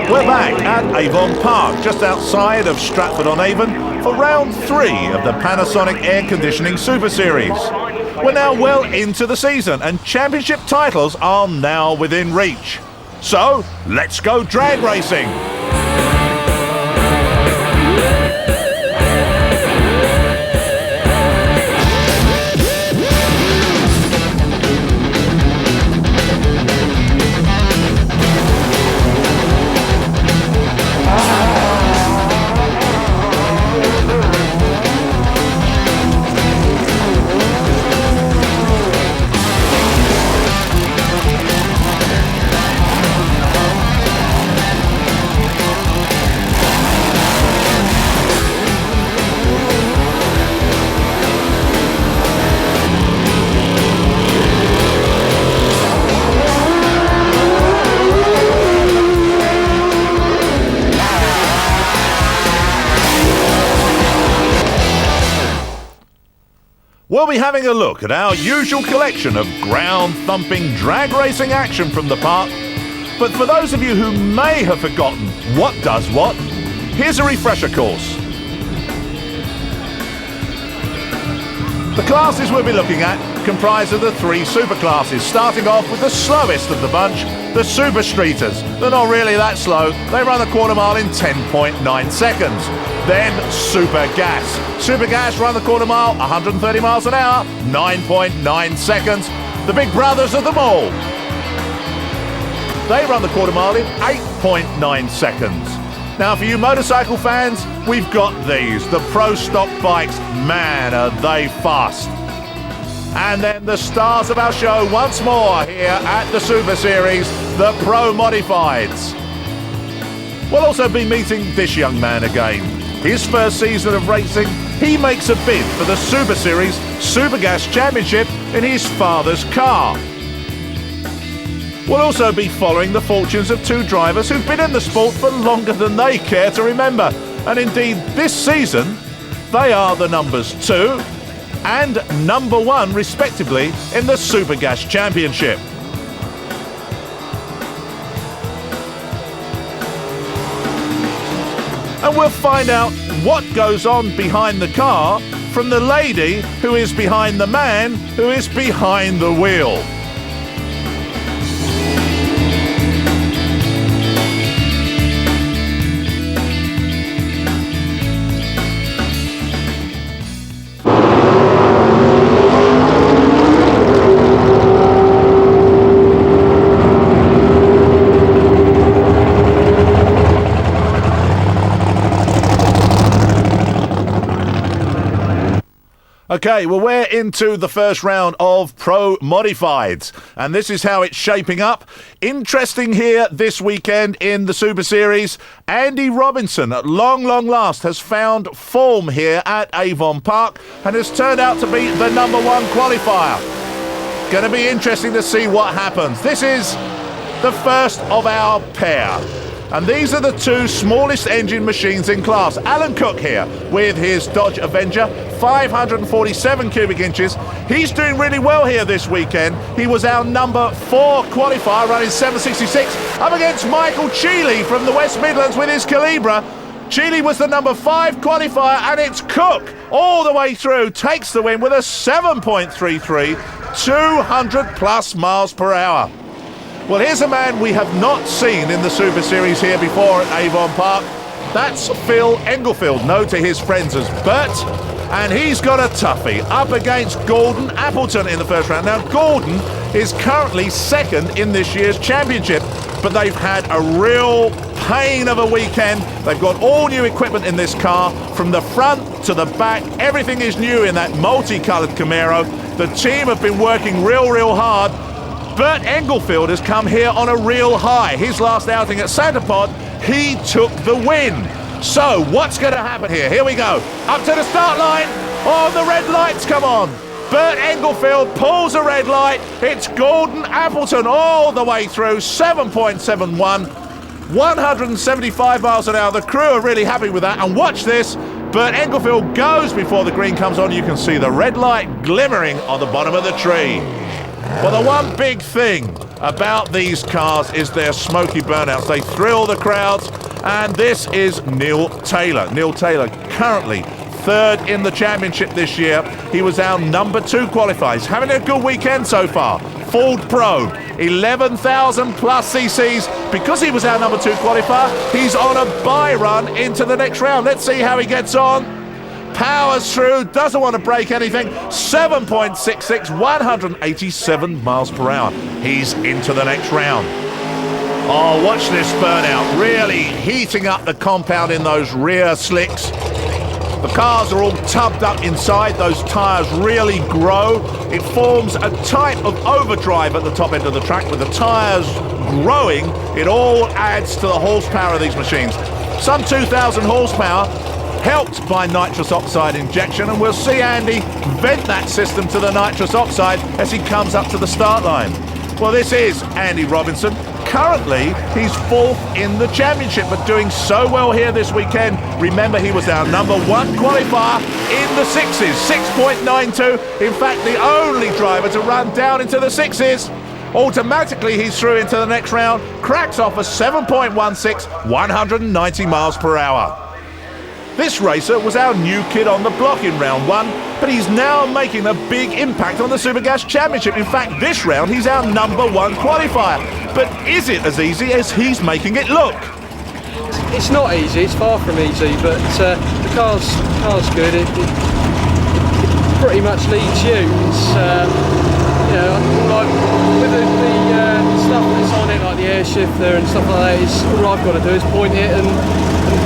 We're back at Avon Park, just outside of Stratford-on-Avon, for round 3 of the Panasonic Air Conditioning Super Series. We're now well into the season and championship titles are now within reach. So, let's go drag racing! We'll be having a look at our usual collection of ground-thumping drag racing action from the park. But for those of you who may have forgotten what does what, here's a refresher course. The classes we'll be looking at comprise of the 3 super classes, starting off with the slowest of the bunch, the Super Streeters. They're not really that slow, they run a quarter mile in 10.9 seconds. Then Super Gas. Super Gas run the quarter mile, 130 miles an hour, 9.9 seconds. The big brothers of them all. They run the quarter mile in 8.9 seconds. Now for you motorcycle fans, we've got these, the Pro Stock bikes. Man, are they fast. And then the stars of our show once more here at the Super Series, the Pro Modifieds. We'll also be meeting this young man again. His first season of racing, he makes a bid for the Super Series Super Gas Championship in his father's car. We'll also be following the fortunes of 2 drivers who've been in the sport for longer than they care to remember. And indeed, this season, they are the numbers 2 and number 1, respectively, in the Super Gas Championship. And we'll find out what goes on behind the car from the lady who is behind the man who is behind the wheel. Okay, well, we're into the first round of Pro Modifieds, and this is how it's shaping up. Interesting here this weekend in the Super Series. Andy Robinson, at long last, has found form here at Avon Park and has turned out to be the number one qualifier. Going to be interesting to see what happens. This is the first of our pair. And these are the two smallest engine machines in class. Alan Cook here with his Dodge Avenger, 547 cubic inches. He's doing really well here this weekend. He was our number 4 qualifier, running 766, up against Michael Cheeley from the West Midlands with his Calibra. Cheeley was the number 5 qualifier, and it's Cook all the way through, takes the win with a 7.33, 200 plus miles per hour. Well, here's a man we have not seen in the Super Series here before at Avon Park. That's Phil Englefield, known to his friends as Bert, and he's got a toughie up against Gordon Appleton in the first round. Now, Gordon is currently second in this year's championship, but they've had a real pain of a weekend. They've got all new equipment in this car, from the front to the back. Everything is new in that multicoloured Camaro. The team have been working real hard. Bert Englefield has come here on a real high. His last outing at Santa Pod, he took the win. So what's going to happen here? Here we go. Up to the start line. Oh, the red lights come on. Bert Englefield pulls a red light. It's Gordon Appleton all the way through, 7.71, 175 miles an hour. The crew are really happy with that. And watch this. Bert Englefield goes before the green comes on. You can see the red light glimmering on the bottom of the tree. Well, the one big thing about these cars is their smoky burnouts. They thrill the crowds, and this is Neil Taylor. Neil Taylor currently third in the championship this year. He was our number 2 qualifier. He's having a good weekend so far. Ford Pro, 11,000 plus cc's. Because he was our number 2 qualifier, he's on a bye run into the next round. Let's see how he gets on. Powers through, doesn't want to break anything. 7.66, 187 miles per hour. He's into the next round. Oh, watch this burnout. Really heating up the compound in those rear slicks. The cars are all tubbed up inside. Those tyres really grow. It forms a type of overdrive at the top end of the track. With the tyres growing, it all adds to the horsepower of these machines. Some 2,000 horsepower, helped by nitrous oxide injection, and we'll see Andy vent that system to the nitrous oxide as he comes up to the start line. Well, this is Andy Robinson. Currently, he's 4th in the championship, but doing so well here this weekend. Remember, he was our number 1 qualifier in the 6s, 6.92. In fact, the only driver to run down into the 6s. Automatically, he's through into the next round, cracks off a 7.16, 190 miles per hour. This racer was our new kid on the block in round 1, but he's now making a big impact on the Supergas Championship. In fact, this round he's our number 1 qualifier. But is it as easy as he's making it look? It's not easy, it's far from easy, but the car's good. It pretty much leads you. It's, you know, like with the stuff that's on it, like the air shifter and stuff like that, all I've got to do is point it and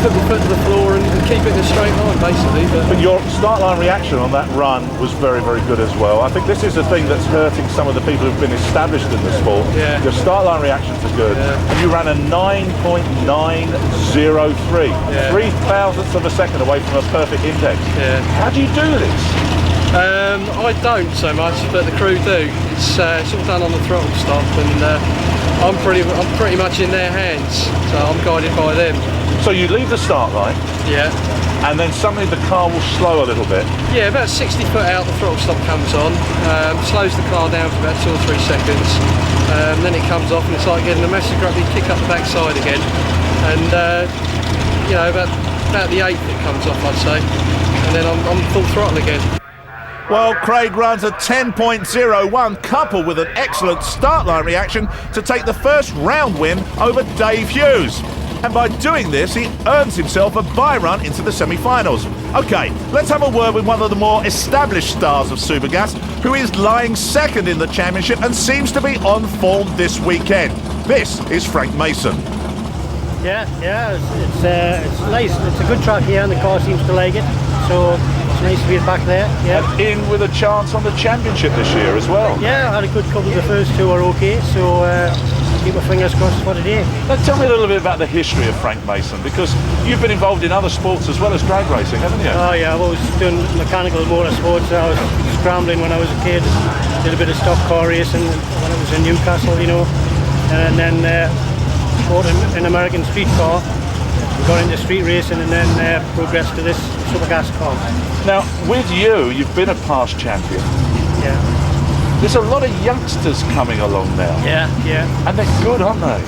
put my foot to the floor and keep it in a straight line, basically. But your start line reaction on that run was very good as well. I think this is the thing that's hurting some of the people who've been established in the sport. Yeah. Your start line reactions are good. Yeah. And you ran a 9.903, 0.03 of a second away from a perfect index. Yeah. How do you do this? I don't so much, but the crew do. It's all done on the throttle stop, and I'm pretty much in their hands, so I'm guided by them. So you leave the start line, yeah, and then suddenly the car will slow a little bit. Yeah, about 60 foot out, the throttle stop comes on, slows the car down for about 2 or 3 seconds, then it comes off, and it's like getting a massive grumpy kick up the backside again, and you know, about the 8th it comes off, I'd say, and then I'm full throttle again. Well, Craig runs a 10.01, coupled with an excellent start line reaction to take the first round win over Dave Hughes. And by doing this, he earns himself a bye run into the semi-finals. Okay, let's have a word with one of the more established stars of Supergas, who is lying second in the championship and seems to be on form this weekend. This is Frank Mason. Yeah, it's nice. It's a good track here, and the car seems to like it. So It's nice to be back there. Yeah. And in with a chance on the championship this year as well. Yeah, I had a good couple. The first two are okay, so keep my fingers crossed for today. Now tell me a little bit about the history of Frank Mason, because you've been involved in other sports as well as drag racing, haven't you? Oh yeah, I've always done mechanical motorsports. I was scrambling when I was a kid. Did a bit of stock car racing when I was in Newcastle, you know, and then bought an American street car. Got into street racing and then progressed to this super gas car. Now, with you, you've been a past champion. Yeah. There's a lot of youngsters coming along now. Yeah, yeah. And they're good, aren't they?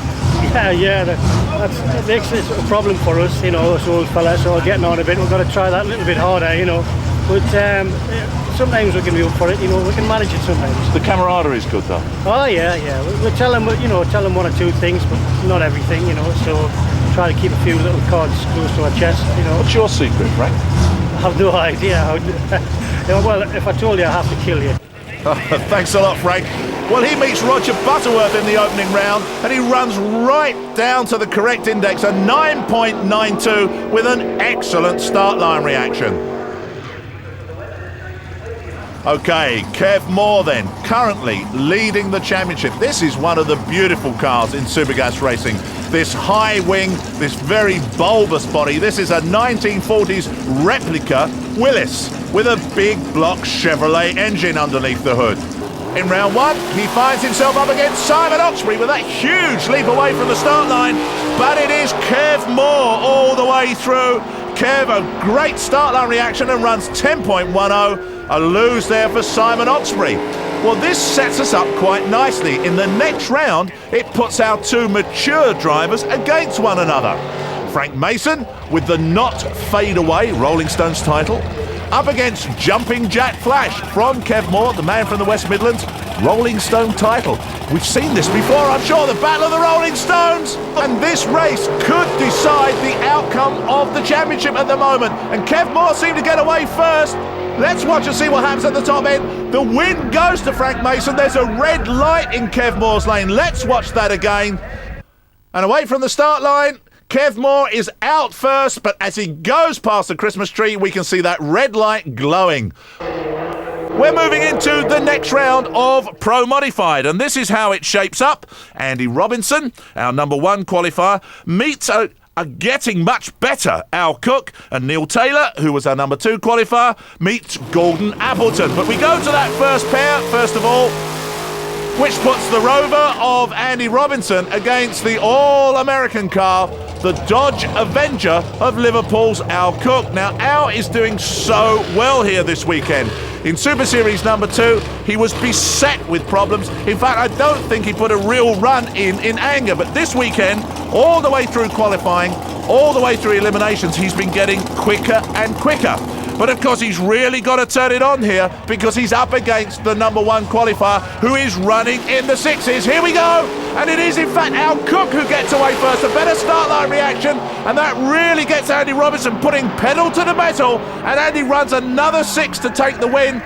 Yeah. That makes it a problem for us, you know, us old fellas. So getting on a bit, we've got to try that a little bit harder, you know. But sometimes we can be up for it, you know. We can manage it sometimes. The camaraderie is good, though. Oh yeah. We tell them, you know, one or two things, but not everything, you know. So try to keep a few little cards close to our chest, you know. What's your secret, Frank? I have no idea. Well, if I told you, I have to kill you. Thanks a lot, Frank. Well, he meets Roger Butterworth in the opening round, and he runs right down to the correct index, a 9.92, with an excellent start line reaction. Okay, Kev Moore then, currently leading the championship. This is one of the beautiful cars in Supergas racing. This high wing, this very bulbous body. This is a 1940s replica Willys with a big block Chevrolet engine underneath the hood. In round one, he finds himself up against Simon Oxbury with that huge leap away from the start line. But it is Kev Moore all the way through. Kev, a great start line reaction and runs 10.10. A lose there for Simon Oxbury. Well, this sets us up quite nicely. In the next round, it puts our two mature drivers against one another. Frank Mason with the Not Fade Away Rolling Stones title, up against Jumping Jack Flash from Kev Moore, the man from the West Midlands, Rolling Stone title. We've seen this before, I'm sure, the Battle of the Rolling Stones. And this race could decide the outcome of the championship at the moment. And Kev Moore seemed to get away first. Let's watch and see what happens at the top end. The win goes to Frank Mason. There's a red light in Kev Moore's lane. Let's watch that again. And away from the start line, Kev Moore is out first, but as he goes past the Christmas tree, we can see that red light glowing. We're moving into the next round of Pro Modified, and this is how it shapes up. Andy Robinson, our number one qualifier, meets a getting much better Al Cook, and Neil Taylor, who was our number two qualifier, meets Gordon Appleton. But we go to that first pair, first of all, which puts the Rover of Andy Robinson against the all-American car, the Dodge Avenger of Liverpool's Al Cook. Now, Al is doing so well here this weekend. In Super Series number 2, he was beset with problems. In fact, I don't think he put a real run in anger. But this weekend, all the way through qualifying, all the way through eliminations, he's been getting quicker and quicker. But of course, he's really got to turn it on here because he's up against the number one qualifier who is running in the sixes. Here we go. And it is, in fact, Al Cook who gets away first. A better start line reaction. And that really gets Andy Robinson putting pedal to the metal. And Andy runs another 6 to take the win.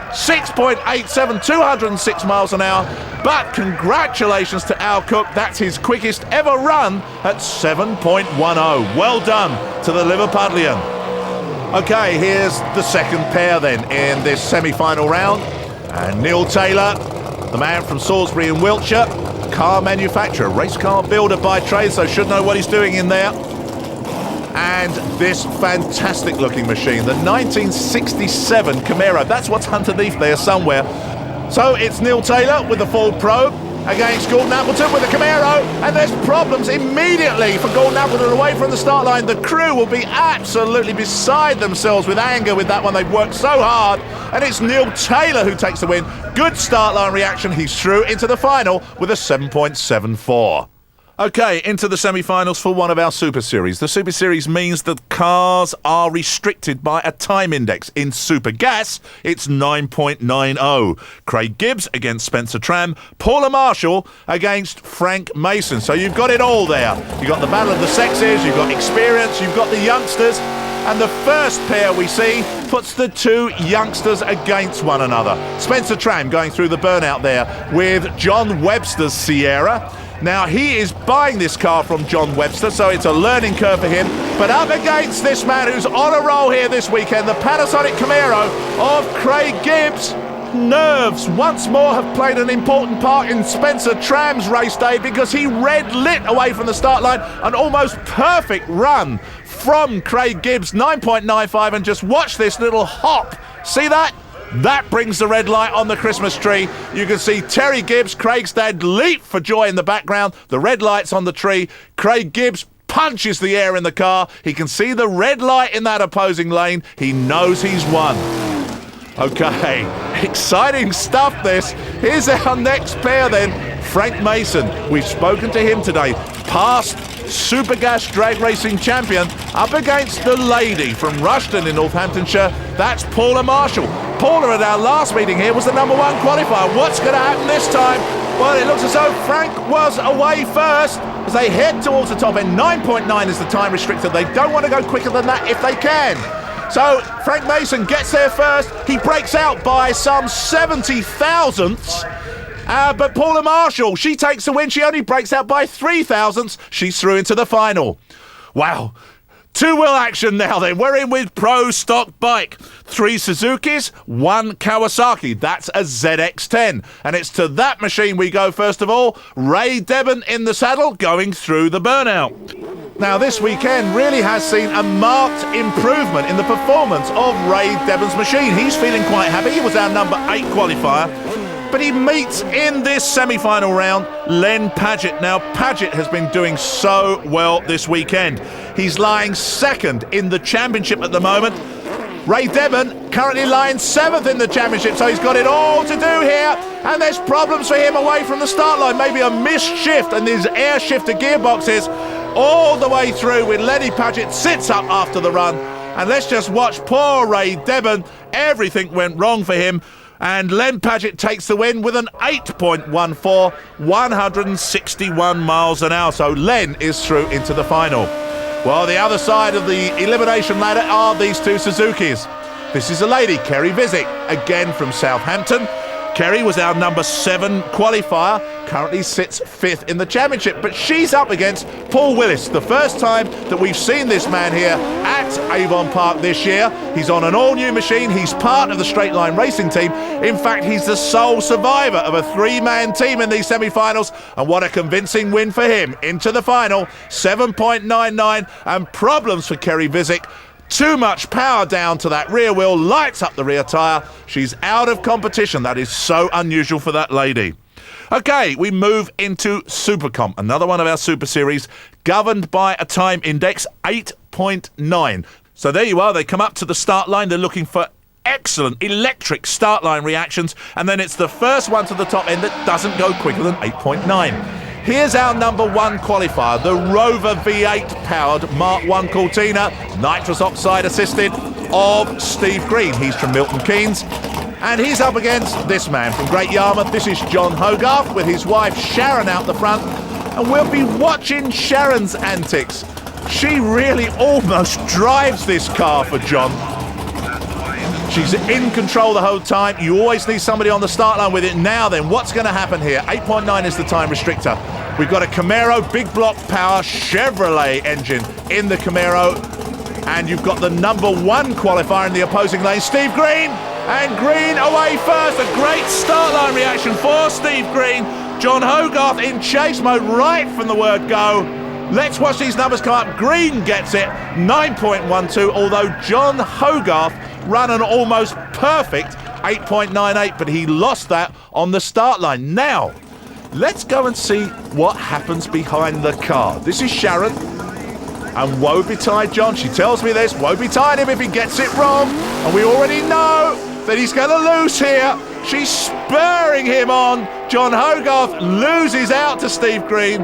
6.87, 206 miles an hour. But congratulations to Al Cook. That's his quickest ever run at 7.10. Well done to the Liverpudlian. Okay, here's the second pair then in this semi-final round. And Neil Taylor, the man from Salisbury in Wiltshire, car manufacturer, race car builder by trade, so should know what he's doing in there. And this fantastic looking machine, the 1967 Camaro. That's what's underneath there somewhere. So it's Neil Taylor with the Ford Probe against Gordon Appleton with the Camaro, and there's problems immediately for Gordon Appleton away from the start line. The crew will be absolutely beside themselves with anger with that one. They've worked so hard, and it's Neil Taylor who takes the win. Good start line reaction. He's through into the final with a 7.74. Okay, into the semi-finals for one of our Super Series. The Super Series means that cars are restricted by a time index. In Super Gas, it's 9.90. Craig Gibbs against Spencer Tram. Paula Marshall against Frank Mason. So you've got it all there. You've got the battle of the sexes, you've got experience, you've got the youngsters. And the first pair we see puts the two youngsters against one another. Spencer Tram going through the burnout there with John Webster's Sierra. Now, he is buying this car from John Webster, so it's a learning curve for him. But up against this man who's on a roll here this weekend, the Panasonic Camaro of Craig Gibbs. Nerves once more have played an important part in Spencer Tram's race day, because he red lit away from the start line. An almost perfect run from Craig Gibbs, 9.95, and just watch this little hop. See that? That brings the red light on the Christmas tree. You can see Terry Gibbs, Craig's dad, leap for joy in the background. The red light's on the tree. Craig Gibbs punches the air in the car. He can see the red light in that opposing lane. He knows he's won. Okay, exciting stuff this. Here's our next pair then. Frank Mason. We've spoken to him today. Past Super Gas drag racing champion, up against the lady from Rushden in Northamptonshire. That's Paula Marshall. Paula at our last meeting here was the #1 qualifier. What's going to happen this time? Well, it looks as though Frank was away first as they head towards the top end. 9.9 is the time restricted. They don't want to go quicker than that if they can. So Frank Mason gets there first. He breaks out by some 70 thousandths. But Paula Marshall, she takes the win. She only breaks out by 3 thousandths. She's through into the final. Wow. Two-wheel action now then. We're in with Pro Stock Bike. 3 Suzukis, 1 Kawasaki. That's a ZX-10. And it's to that machine we go first of all. Ray Debon in the saddle going through the burnout. Now this weekend really has seen a marked improvement in the performance of Ray Debon's machine. He's feeling quite happy. He was our #8 qualifier. But he meets in this semi-final round Len Padgett. Now, Padgett has been doing so well this weekend. He's lying second in the championship at the moment. Ray Debon currently lying 7th in the championship, so he's got it all to do here. And there's problems for him away from the start line. Maybe a missed shift, and these air shifter gearboxes all the way through with Lenny Padgett sits up after the run. And let's just watch poor Ray Debon. Everything went wrong for him. And Len Padgett takes the win with an 8.14, 161 miles an hour. So Len is through into the final. Well, the other side of the elimination ladder are these 2 Suzukis. This is a lady, Kerry Visick, again from Southampton. Kerry was our #7 qualifier, currently sits 5th in the championship, but she's up against Paul Willis. The first time that we've seen this man here at Avon Park this year. He's on an all-new machine. He's part of the straight line racing team. In fact, he's the sole survivor of a 3-man team in these semi-finals, and what a convincing win for him. Into the final, 7.99, and problems for Kerry Visick. Too much power down to that rear wheel, lights up the rear tyre. She's out of competition. That is so unusual for that lady. Okay, we move into Supercomp, another one of our Super Series, governed by a time index, 8.9. So there you are. They come up to the start line. They're looking for excellent electric start line reactions, and then it's the first one to the top end that doesn't go quicker than 8.9. Here's our #1 qualifier, the Rover V8 powered Mark I Cortina, nitrous oxide assisted, of Steve Green. He's from Milton Keynes, and he's up against this man from Great Yarmouth. This is John Hogarth with his wife Sharon out the front, and we'll be watching Sharon's antics. She really almost drives this car for John. She's in control the whole time. You always need somebody on the start line with it. Now then, what's going to happen here? 8.9 is the time restrictor. We've got a Camaro big block power Chevrolet engine in the Camaro. And you've got the #1 qualifier in the opposing lane, Steve Green. And Green away first. A great start line reaction for Steve Green. John Hogarth in chase mode right from the word go. Let's watch these numbers come up. Green gets it, 9.12, although John Hogarth ran an almost perfect 8.98, but he lost that on the start line. Now, let's go and see what happens behind the car. This is Sharon, and woe betide John. She tells me this, woe betide him if he gets it wrong, and we already know that he's going to lose here. She's spurring him on. John Hogarth loses out to Steve Green.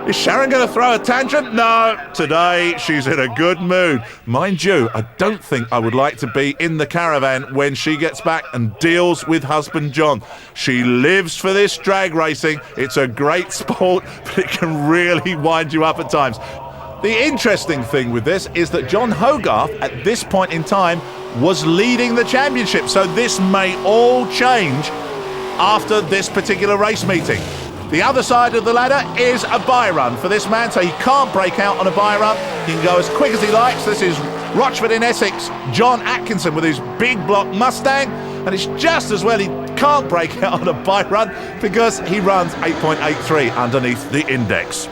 Is Sharon going to throw a tantrum? No, today she's in a good mood. Mind you, I don't think I would like to be in the caravan when she gets back and deals with husband John. She lives for this drag racing. It's a great sport, but it can really wind you up at times. The interesting thing with this is that John Hogarth, at this point in time, was leading the championship. So this may all change after this particular race meeting. The other side of the ladder is a bye run for this man, so he can't break out on a bye run. He can go as quick as he likes. This is Rochford in Essex, John Atkinson with his big block Mustang, and it's just as well he can't break out on a bye run because he runs 8.83 underneath the index.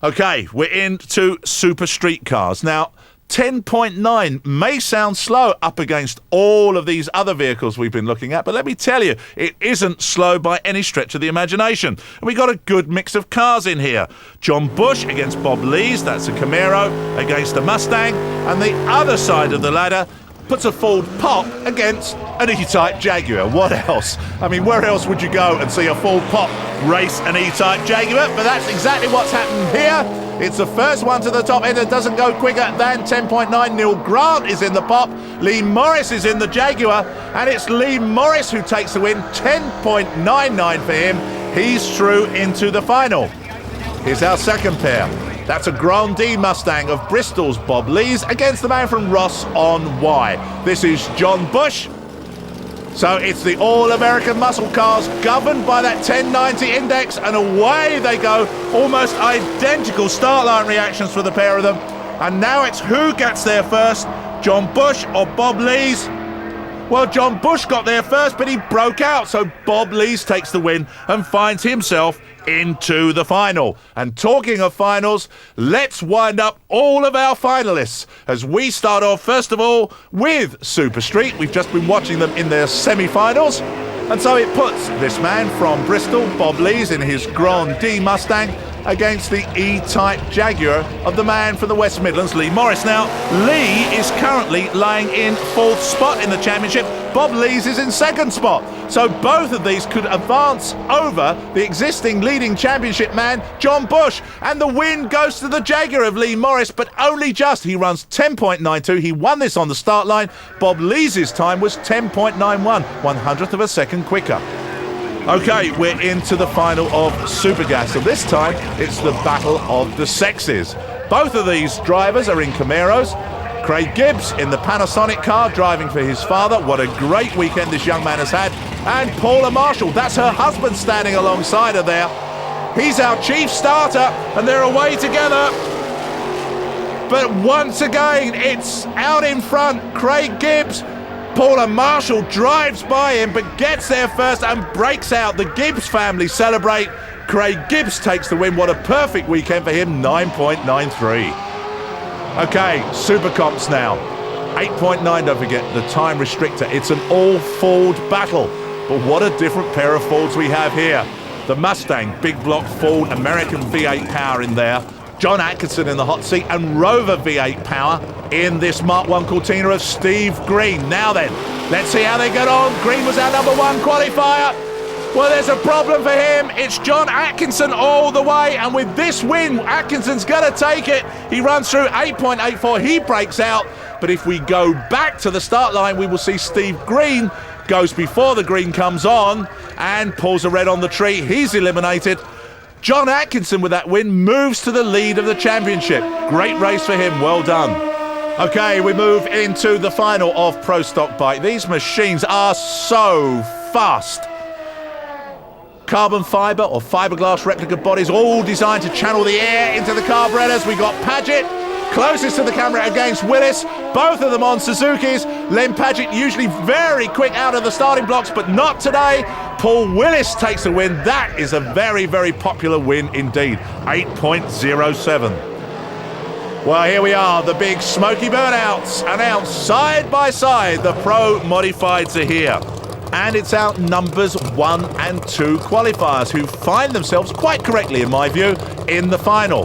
Okay, we're into super street cars. Now, 10.9 may sound slow up against all of these other vehicles we've been looking at, but let me tell you, it isn't slow by any stretch of the imagination. And we got a good mix of cars in here. John Bush against Bob Lees, that's a Camaro, against a Mustang, and the other side of the ladder puts a Ford Pop against an E-Type Jaguar. What else? I mean, where else would you go and see a Ford Pop race an E-Type Jaguar? But that's exactly what's happened here. It's the first one to the top end that doesn't go quicker than 10.9. Neil Grant is in the Pop. Lee Morris is in the Jaguar. And it's Lee Morris who takes the win. 10.99 for him. He's through into the final. Here's our second pair. That's a Grand D Mustang of Bristol's Bob Lees against the man from Ross on Y. This is John Bush. So it's the all-American muscle cars governed by that 1090 index, and away they go. Almost identical start line reactions for the pair of them. And now it's who gets there first, John Bush or Bob Lees? Well, John Bush got there first, but he broke out, so Bob Lees takes the win and finds himself into the final. And talking of finals, let's wind up all of our finalists as we start off first of all with Super Street. We've just been watching them in their semi-finals, and so it puts this man from Bristol, Bob Lees, in his Grand D Mustang against the E-Type Jaguar of the man from the West Midlands, Lee Morris. Now, Lee is currently lying in fourth spot in the championship. Bob Lees is in second spot. So both of these could advance over the existing leading championship man, John Bush. And the win goes to the Jaguar of Lee Morris, but only just. He runs 10.92. He won this on the start line. Bob Lees' time was 10.91, 100th of a second quicker. Okay, we're into the final of Supergas, so this time it's the battle of the sexes. Both of these drivers are in Camaros. Craig Gibbs in the Panasonic car driving for his father. What a great weekend this young man has had. And Paula Marshall, that's her husband standing alongside her there. He's our chief starter and they're away together. But once again, it's out in front, Craig Gibbs. Paula Marshall drives by him but gets there first and breaks out. The Gibbs family celebrate. Craig Gibbs takes the win. What a perfect weekend for him, 9.93. Okay, Super Comps now. 8.9, don't forget, the time restrictor. It's an all-Ford battle. But what a different pair of Fords we have here. The Mustang, big block Ford, American V8 power in there. John Atkinson in the hot seat, and Rover V8 power in this Mark 1 Cortina of Steve Green. Now then, let's see how they get on. Green was our number one qualifier. Well, there's a problem for him. It's John Atkinson all the way, and with this win, Atkinson's going to take it. He runs through 8.84. He breaks out, but if we go back to the start line, we will see Steve Green goes before the green comes on and pulls a red on the tree. He's eliminated. John Atkinson with that win moves to the lead of the championship. Great race for him, well done. Okay, we move into the final of Pro Stock Bike. These machines are so fast. Carbon fibre or fiberglass replica bodies, all designed to channel the air into the carburetors. We got Paget closest to the camera against Willis, both of them on Suzuki's. Len Paget usually very quick out of the starting blocks, but not today. Paul Willis takes the win. That is a very, very popular win indeed. 8.07. Well, here we are, the big smoky burnouts announced side by side. The Pro Modifieds are here. And it's our numbers 1 and 2 qualifiers who find themselves, quite correctly in my view, in the final.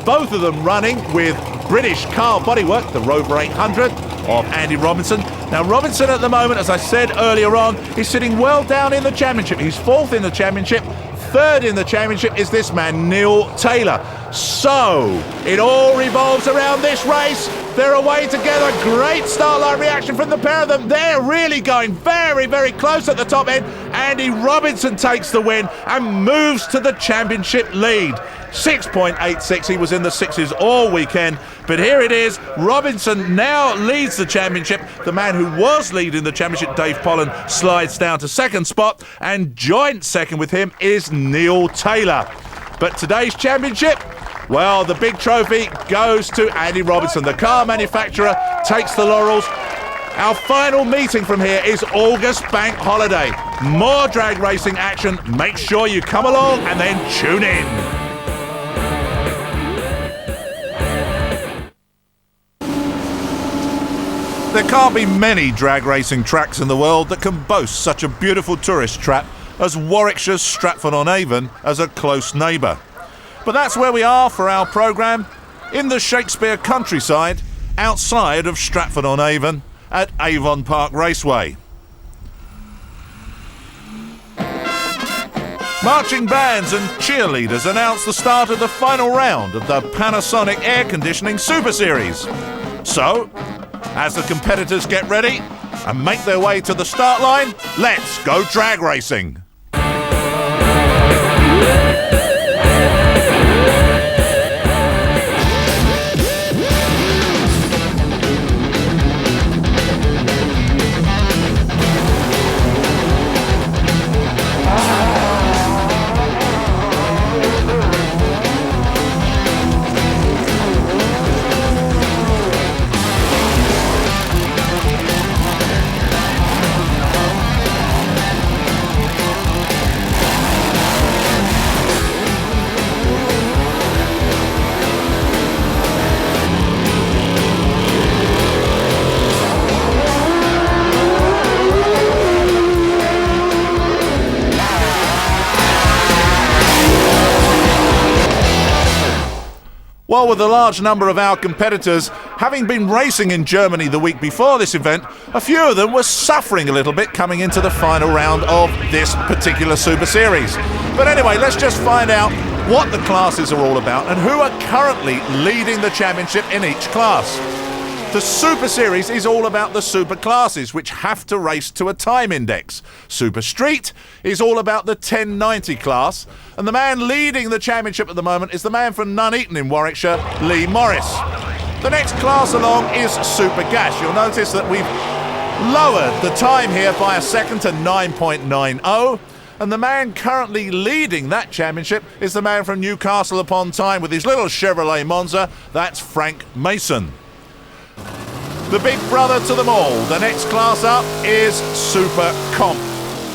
Both of them running with British car bodywork, the Rover 800 of Andy Robinson. Now, Robinson at the moment, as I said earlier on, is sitting well down in the championship. He's 4th in the championship. 3rd in the championship is this man, Neil Taylor. So, it all revolves around this race. They're away together. Great start line reaction from the pair of them. They're really going very, very close at the top end. Andy Robinson takes the win and moves to the championship lead. 6.86. He was in the sixes all weekend, but here it is. Robinson now leads the championship. The man who was leading the championship, Dave Pollen, slides down to second spot, and joint second with him is Neil Taylor. But today's championship, well, the big trophy goes to Andy Robinson. The car manufacturer takes the laurels. Our final meeting from here is August Bank Holiday. More drag racing action. Make sure you come along and then tune in. There can't be many drag racing tracks in the world that can boast such a beautiful tourist trap as Warwickshire's Stratford-on-Avon as a close neighbour. But that's where we are for our programme, in the Shakespeare countryside, outside of Stratford-on-Avon at Avon Park Raceway. Marching bands and cheerleaders announce the start of the final round of the Panasonic Air Conditioning Super Series. So, as the competitors get ready and make their way to the start line, let's go drag racing. Well, with a large number of our competitors having been racing in Germany the week before this event, a few of them were suffering a little bit coming into the final round of this particular Super Series. But anyway, let's just find out what the classes are all about and who are currently leading the championship in each class. The Super Series is all about the super classes, which have to race to a time index. Super Street is all about the 1090 class, and the man leading the championship at the moment is the man from Nuneaton in Warwickshire, Lee Morris. The next class along is Super Gas. You'll notice that we've lowered the time here by a second to 9.90. And the man currently leading that championship is the man from Newcastle upon Tyne with his little Chevrolet Monza. That's Frank Mason. The big brother to them all, the next class up is Super Comp.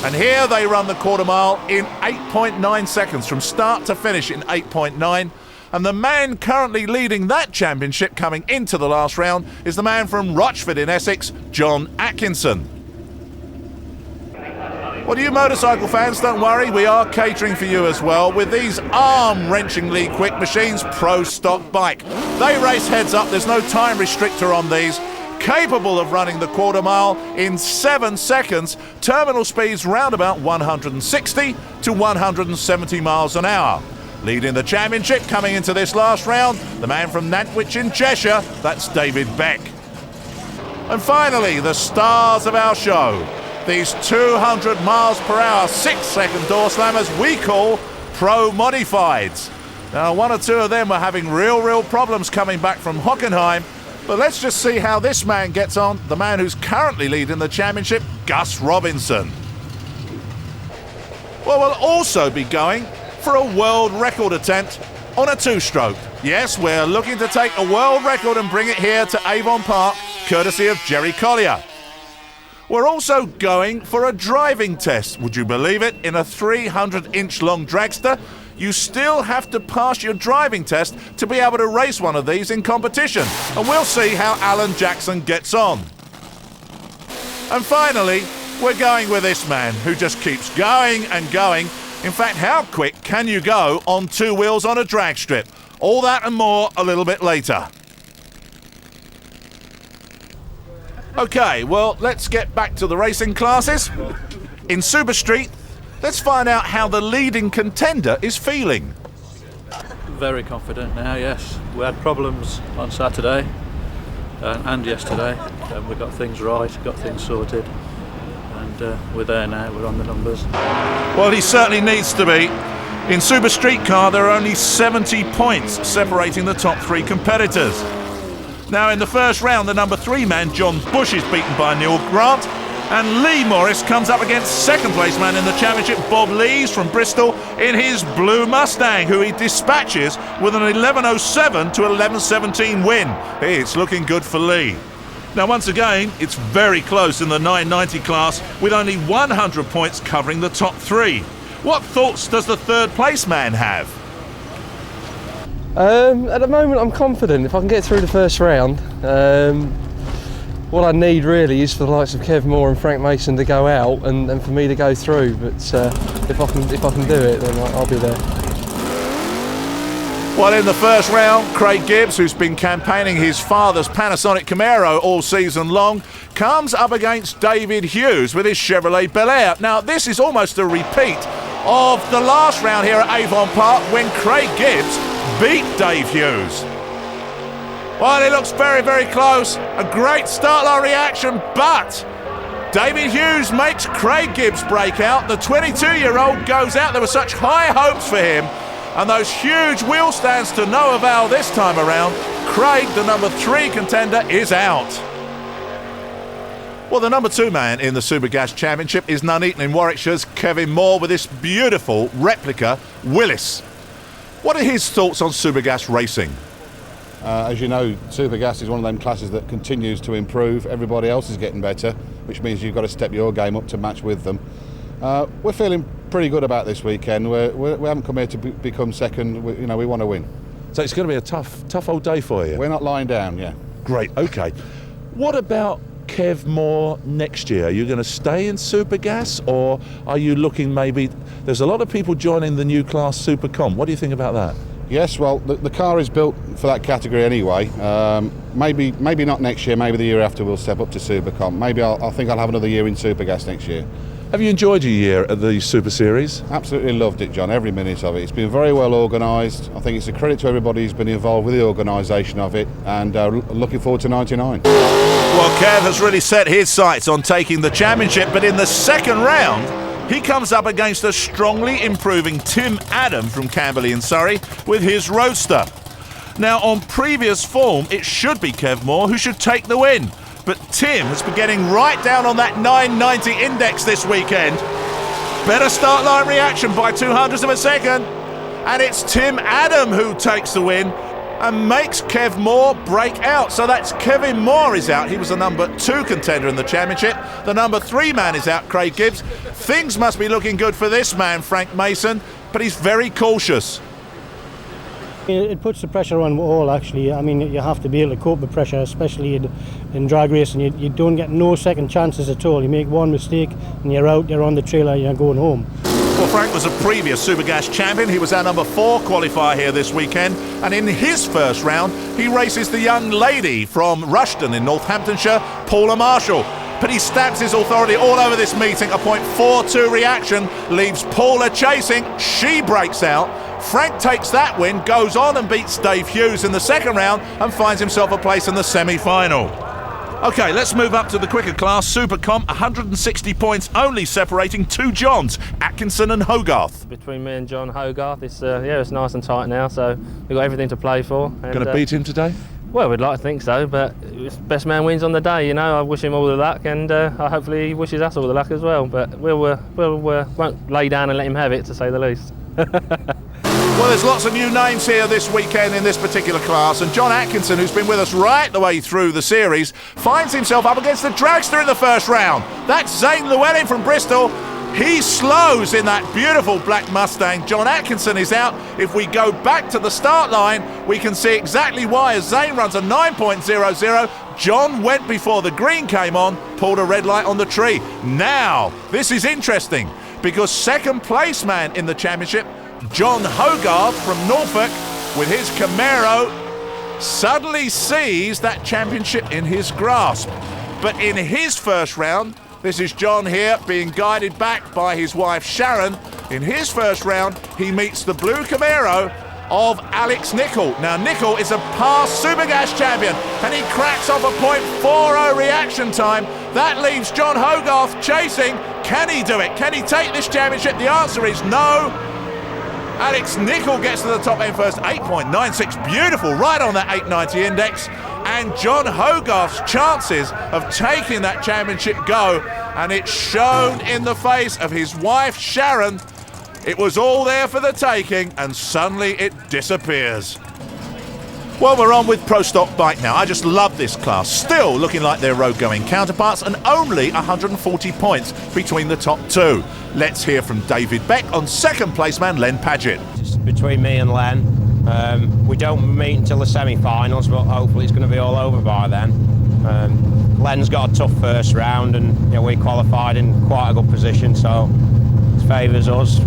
And here they run the quarter mile in 8.9 seconds from start to finish in 8.9. And the man currently leading that championship coming into the last round is the man from Rochford in Essex, John Atkinson. Well, you motorcycle fans, don't worry, we are catering for you as well with these arm-wrenchingly quick machines, Pro Stock Bike. They race heads up, there's no time restrictor on these. Capable of running the quarter mile in 7 seconds, terminal speeds round about 160 to 170 miles an hour. Leading the championship coming into this last round, the man from Nantwich in Cheshire, that's David Beck. And finally, the stars of our show. These 200 miles per hour, 6-second door slammers we call Pro Modifieds. Now, one or two of them are having real problems coming back from Hockenheim, but let's just see how this man gets on, the man who's currently leading the championship, Gus Robinson. Well, we'll also be going for a world record attempt on a two-stroke. Yes, we're looking to take a world record and bring it here to Avon Park, courtesy of Jerry Collier. We're also going for a driving test, would you believe it? In a 300-inch long dragster, you still have to pass your driving test to be able to race one of these in competition. And we'll see how Alan Jackson gets on. And finally, we're going with this man who just keeps going and going. In fact, how quick can you go on two wheels on a drag strip? All that and more a little bit later. Okay, well, let's get back to the racing classes. In Super Street, let's find out how the leading contender is feeling. Very confident now, yes. We had problems on Saturday and yesterday, and we got things right, got things sorted, and we're there now, we're on the numbers. Well, he certainly needs to be. In Super Street Car, there are only 70 points separating the top 3 competitors. Now, in the first round, the number 3 man, John Bush, is beaten by Neil Grant, and Lee Morris comes up against second place man in the championship, Bob Lees from Bristol, in his blue Mustang, who he dispatches with an 11.07 to 11.17 win. It's looking good for Lee. Now, once again, it's very close in the 990 class, with only 100 points covering the top 3. What thoughts does the third place man have? At the moment, I'm confident if I can get through the first round. What I need really is for the likes of Kev Moore and Frank Mason to go out and for me to go through. But if I can do it, then I'll be there. Well, in the first round, Craig Gibbs, who's been campaigning his father's Panasonic Camaro all season long, comes up against David Hughes with his Chevrolet Bel Air. Now, this is almost a repeat of the last round here at Avon Park when Craig Gibbs beat Dave Hughes. Well, it looks very, very close. A great start line reaction, but David Hughes makes Craig Gibbs break out. The 22-year-old goes out. There were such high hopes for him, and those huge wheel stands to no avail this time around. Craig, the number 3 contender, is out. Well, the number 2 man in the Super Gas Championship is Nuneaton in Warwickshire's Kevin Moore with this beautiful replica Willis. What are his thoughts on Super Gas racing? As you know, Super Gas is one of them classes that continues to improve. Everybody else is getting better, which means you've got to step your game up to match with them. We're feeling pretty good about this weekend. We haven't come here to become second. We want to win. So it's going to be a tough old day for you. We're not lying down, yeah. Great, okay. What about Kev Moore next year? Are you going to stay in Super Gas, or are you looking maybe... There's a lot of people joining the new class Super Com. What do you think about that? Yes, well, the car is built for that category anyway. Maybe not next year, maybe the year after we'll step up to Super Com. Maybe I think I'll have another year in Super Gas next year. Have you enjoyed your year at the Super Series? Absolutely loved it, John, every minute of it. It's been very well organised. I think it's a credit to everybody who's been involved with the organisation of it, and looking forward to 99. Well, Kev has really set his sights on taking the championship, but in the second round, he comes up against a strongly improving Tim Adam from Camberley in Surrey with his Roadster. Now, on previous form, it should be Kev Moore who should take the win. But Tim has been getting right down on that 990 index this weekend. Better start line reaction by 200ths of a second. And it's Tim Adam who takes the win and makes Kev Moore break out. So that's Kevin Moore is out. He was the number 2 contender in the championship. The number 3 man is out, Craig Gibbs. Things must be looking good for this man, Frank Mason, but he's very cautious. It puts the pressure on all, actually. I mean, you have to be able to cope with pressure, especially in drag racing. You don't get no second chances at all. You make one mistake and you're out, you're on the trailer, you're going home. Well, Frank was a previous Super Gas champion. He was our number 4 qualifier here this weekend. And in his first round, he races the young lady from Rushden in Northamptonshire, Paula Marshall. But he stamps his authority all over this meeting. A .42 reaction leaves Paula chasing. She breaks out. Frank takes that win, goes on and beats Dave Hughes in the second round and finds himself a place in the semi-final. OK, let's move up to the quicker class, Super Comp, 160 points only separating 2 Johns, Atkinson and Hogarth. Between me and John Hogarth, it's nice and tight now, so we've got everything to play for. Going to beat him today? Well, we'd like to think so, but best man wins on the day, you know. I wish him all the luck, and hopefully he wishes us all the luck as well. But we won't lay down and let him have it, to say the least. Well, there's lots of new names here this weekend in this particular class, and John Atkinson, who's been with us right the way through the series, finds himself up against the dragster in the first round. That's Zane Llewellyn from Bristol. He slows in that beautiful black Mustang. John Atkinson is out. If we go back to the start line, we can see exactly why, as Zane runs a 9.00. John went before the green came on, pulled a red light on the tree. Now, this is interesting, because second place man in the championship, John Hogarth from Norfolk, with his Camaro, suddenly sees that championship in his grasp. But in his first round, this is John here being guided back by his wife Sharon. In his first round, he meets the blue Camaro of Alex Nichol. Now, Nichol is a past Super Gas champion, and he cracks off a .40 reaction time. That leaves John Hogarth chasing. Can he do it? Can he take this championship? The answer is no. Alex Nicol gets to the top end first, 8.96, beautiful, right on that 890 index. And John Hogarth's chances of taking that championship go, and it's shown in the face of his wife Sharon. It was all there for the taking, and suddenly it disappears. Well, we're on with Pro Stock Bike now. I just love this class. Still looking like their road-going counterparts, and only 140 points between the top two. Let's hear from David Beck on second place man Len Padgett. Just between me and Len, we don't meet until the semi-finals, but hopefully it's going to be all over by then. Len's got a tough first round, and we qualified in quite a good position, so it favours us.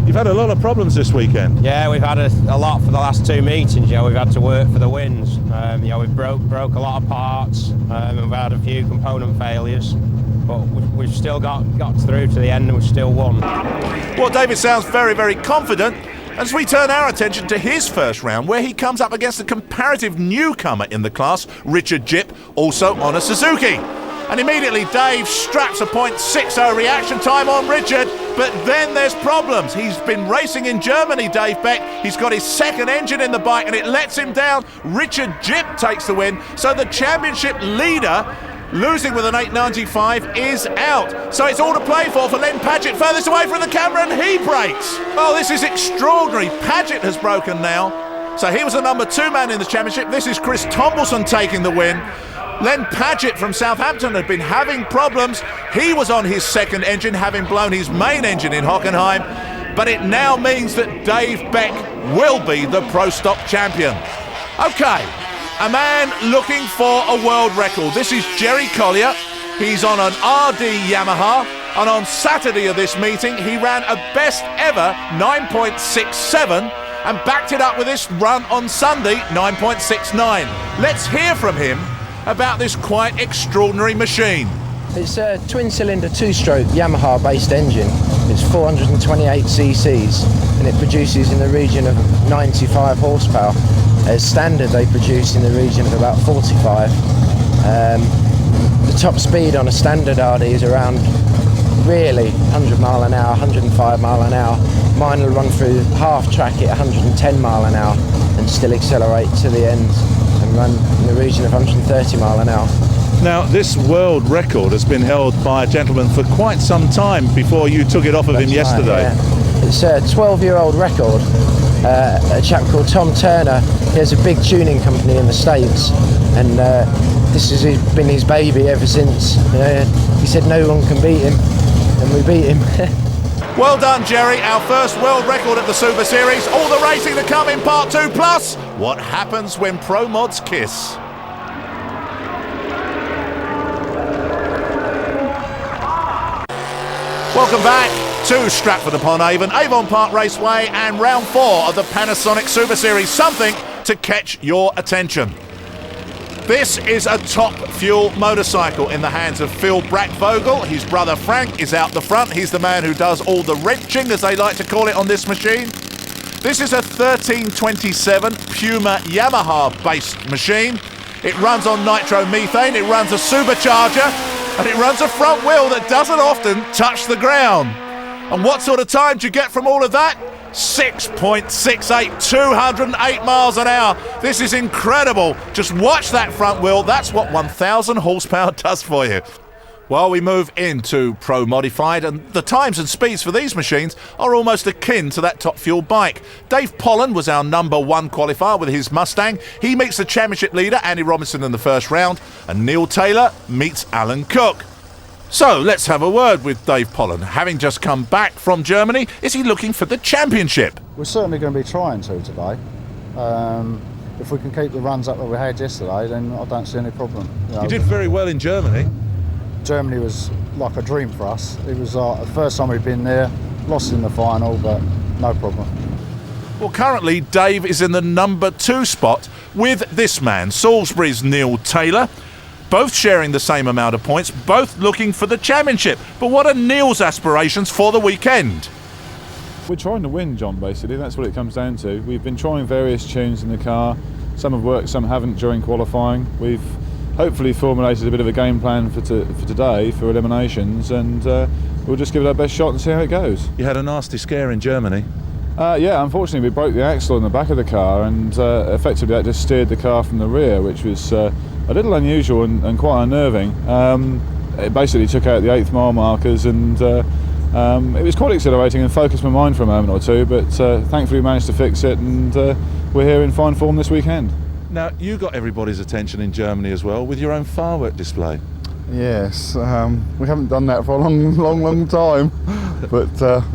You've had a lot of problems this weekend. Yeah, we've had a lot for the last two meetings. We've had to work for the wins. We've broke a lot of parts. We've had a few component failures, but we've still got through to the end, and we've still won. Well, David sounds very, very confident as we turn our attention to his first round, where he comes up against a comparative newcomer in the class, Richard Jipp, also on a Suzuki. And immediately Dave straps a .60 reaction time on Richard, but then there's problems. He's been racing in Germany, Dave Beck. He's got his second engine in the bike and it lets him down. Richard Jipp takes the win, so the championship leader, losing with an 895, is out. So it's all to play for Len Padgett, furthest away from the camera, and he breaks. Oh, this is extraordinary. Padgett has broken now. So he was the number 2 man in the championship. This is Chris Tombleson taking the win. Len Padgett from Southampton had been having problems. He was on his second engine, having blown his main engine in Hockenheim. But it now means that Dave Beck will be the Pro Stock champion. Okay, a man looking for a world record. This is Jerry Collier. He's on an RD Yamaha. And on Saturday of this meeting, he ran a best ever 9.67 and backed it up with this run on Sunday, 9.69. Let's hear from him about this quite extraordinary machine. It's a twin-cylinder two-stroke Yamaha-based engine. It's 428 cc's and it produces in the region of 95 horsepower. As standard, they produce in the region of about 45. The top speed on a standard RD is around really 100 mile an hour, 105 mile an hour. Mine will run through half track at 110 mile an hour and still accelerate to the end and run in the region of 130 mile an hour. Now, this world record has been held by a gentleman for quite some time before you took it off of him yesterday. Yeah. It's a 12-year-old record. A chap called Tom Turner, he has a big tuning company in the States, and this has been his baby ever since. He said no one can beat him, and we beat him. Well done, Jerry. Our first world record at the Super Series. All the racing to come in part 2. Plus, what happens when pro mods kiss? Welcome back to Stratford-upon-Avon, Avon Park Raceway, and round 4 of the Panasonic Super Series. Something to catch your attention. This is a top fuel motorcycle in the hands of Phil Brackvogel. His brother Frank is out the front. He's the man who does all the wrenching, as they like to call it, on this machine. This is a 1327 Puma Yamaha-based machine. It runs on nitromethane, it runs a supercharger, and it runs a front wheel that doesn't often touch the ground. And what sort of time do you get from all of that? 6.68, 208 miles an hour. This is incredible. Just watch that front wheel. That's what 1,000 horsepower does for you. Well, we move into Pro Modified, and the times and speeds for these machines are almost akin to that top fuel bike. Dave Pollen was our number 1 qualifier with his Mustang. He meets the championship leader, Andy Robinson, in the first round, and Neil Taylor meets Alan Cook. So let's have a word with Dave Pollen. Having just come back from Germany, is he looking for the championship? We're certainly going to be trying to today. If we can keep the runs up that we had yesterday, then I don't see any problem. You did very well in Germany. Germany was like a dream for us. It was the first time we'd been there, lost in the final, but no problem. Well, currently Dave is in the number 2 spot with this man, Salisbury's Neil Taylor. Both sharing the same amount of points, both looking for the championship. But what are Neil's aspirations for the weekend? We're trying to win, John, basically. That's what it comes down to. We've been trying various tunes in the car. Some have worked, some haven't during qualifying. We've hopefully formulated a bit of a game plan for today, for eliminations, and we'll just give it our best shot and see how it goes. You had a nasty scare in Germany. Yeah, unfortunately we broke the axle on the back of the car, and effectively that just steered the car from the rear, which was a little unusual and quite unnerving. It basically took out the 8th mile markers, and it was quite exhilarating and focused my mind for a moment or two, but thankfully we managed to fix it, and we're here in fine form this weekend. Now, you got everybody's attention in Germany as well with your own firework display. Yes, we haven't done that for a long time, but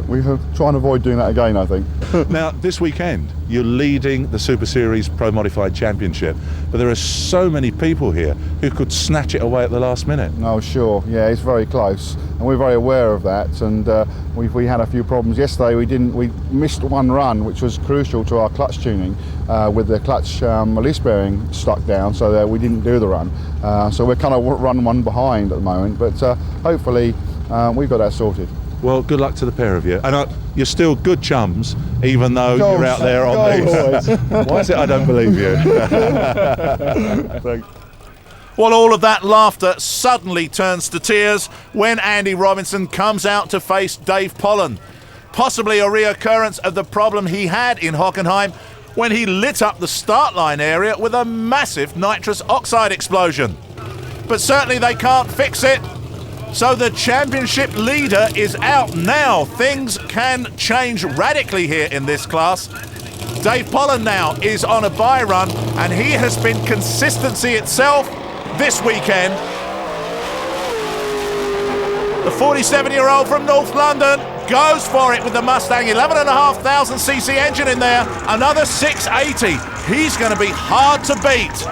we try and avoid doing that again, I think. Now, this weekend, you're leading the Super Series Pro Modified Championship, but there are so many people here who could snatch it away at the last minute. Oh, sure, yeah, it's very close, and we're very aware of that, and we had a few problems yesterday. We missed one run, which was crucial to our clutch tuning, with the clutch release bearing stuck down, so that we didn't do the run. So we're kind of run one behind at the moment, but hopefully we've got that sorted. Well, good luck to the pair of you. And you're still good chums, even though you're out there on these. Why is it I don't believe you? Well, all of that laughter suddenly turns to tears when Andy Robinson comes out to face Dave Pollen. Possibly a reoccurrence of the problem he had in Hockenheim when he lit up the start line area with a massive nitrous oxide explosion. But certainly they can't fix it. So the championship leader is out now. Things can change radically here in this class. Dave Pollen now is on a bye run, and he has been consistency itself this weekend. The 47-year-old from North London goes for it with the Mustang, 11,500cc engine in there, another 680. He's going to be hard to beat.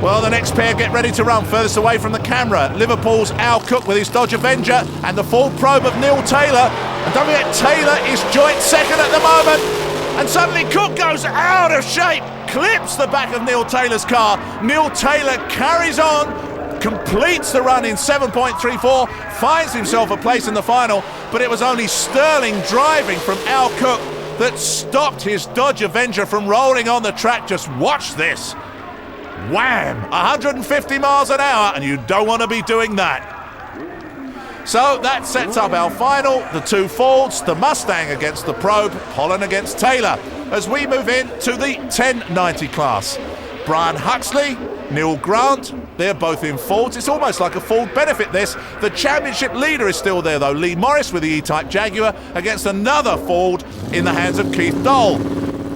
Well, the next pair get ready to run furthest away from the camera. Liverpool's Al Cook with his Dodge Avenger and the full probe of Neil Taylor. And don't forget, Taylor is joint second at the moment. And suddenly Cook goes out of shape, clips the back of Neil Taylor's car. Neil Taylor carries on, completes the run in 7.34, finds himself a place in the final, but it was only sterling driving from Al Cook that stopped his Dodge Avenger from rolling on the track. Just watch this. Wham! 150 miles an hour, and you don't want to be doing that. So that sets up our final. The two Fords, the Mustang against the Probe, Pollen against Taylor, as we move into the 1090 class. Brian Huxley, Neil Grant, they're both in Fords. It's almost like a Ford benefit, this. The championship leader is still there, though. Lee Morris with the E-Type Jaguar against another Ford in the hands of Keith Dole.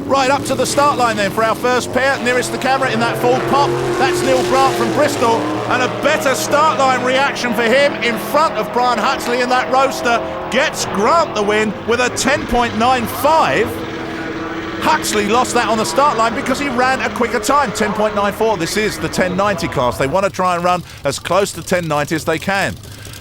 Right up to the start line then for our first pair, nearest the camera in that Ford Pop. That's Neil Grant from Bristol, and a better start line reaction for him in front of Brian Huxley in that Roadster gets Grant the win with a 10.95. Huxley lost that on the start line because he ran a quicker time, 10.94. This is the 1090 class. They want to try and run as close to 1090 as they can.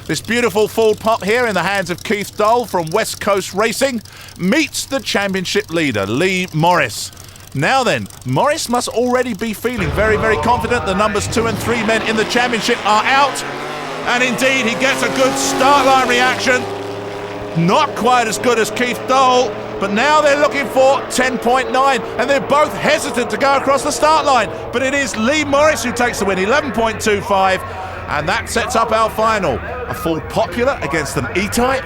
This beautiful Ford Pop here in the hands of Keith Dole from West Coast Racing meets the championship leader, Lee Morris. Now then, Morris must already be feeling very, very confident. The numbers 2 and 3 men in the championship are out. And indeed, he gets a good start line reaction. Not quite as good as Keith Dole, but now they're looking for 10.9, and they're both hesitant to go across the start line. But it is Lee Morris who takes the win, 11.25. And that sets up our final. A Ford Popular against an E-Type.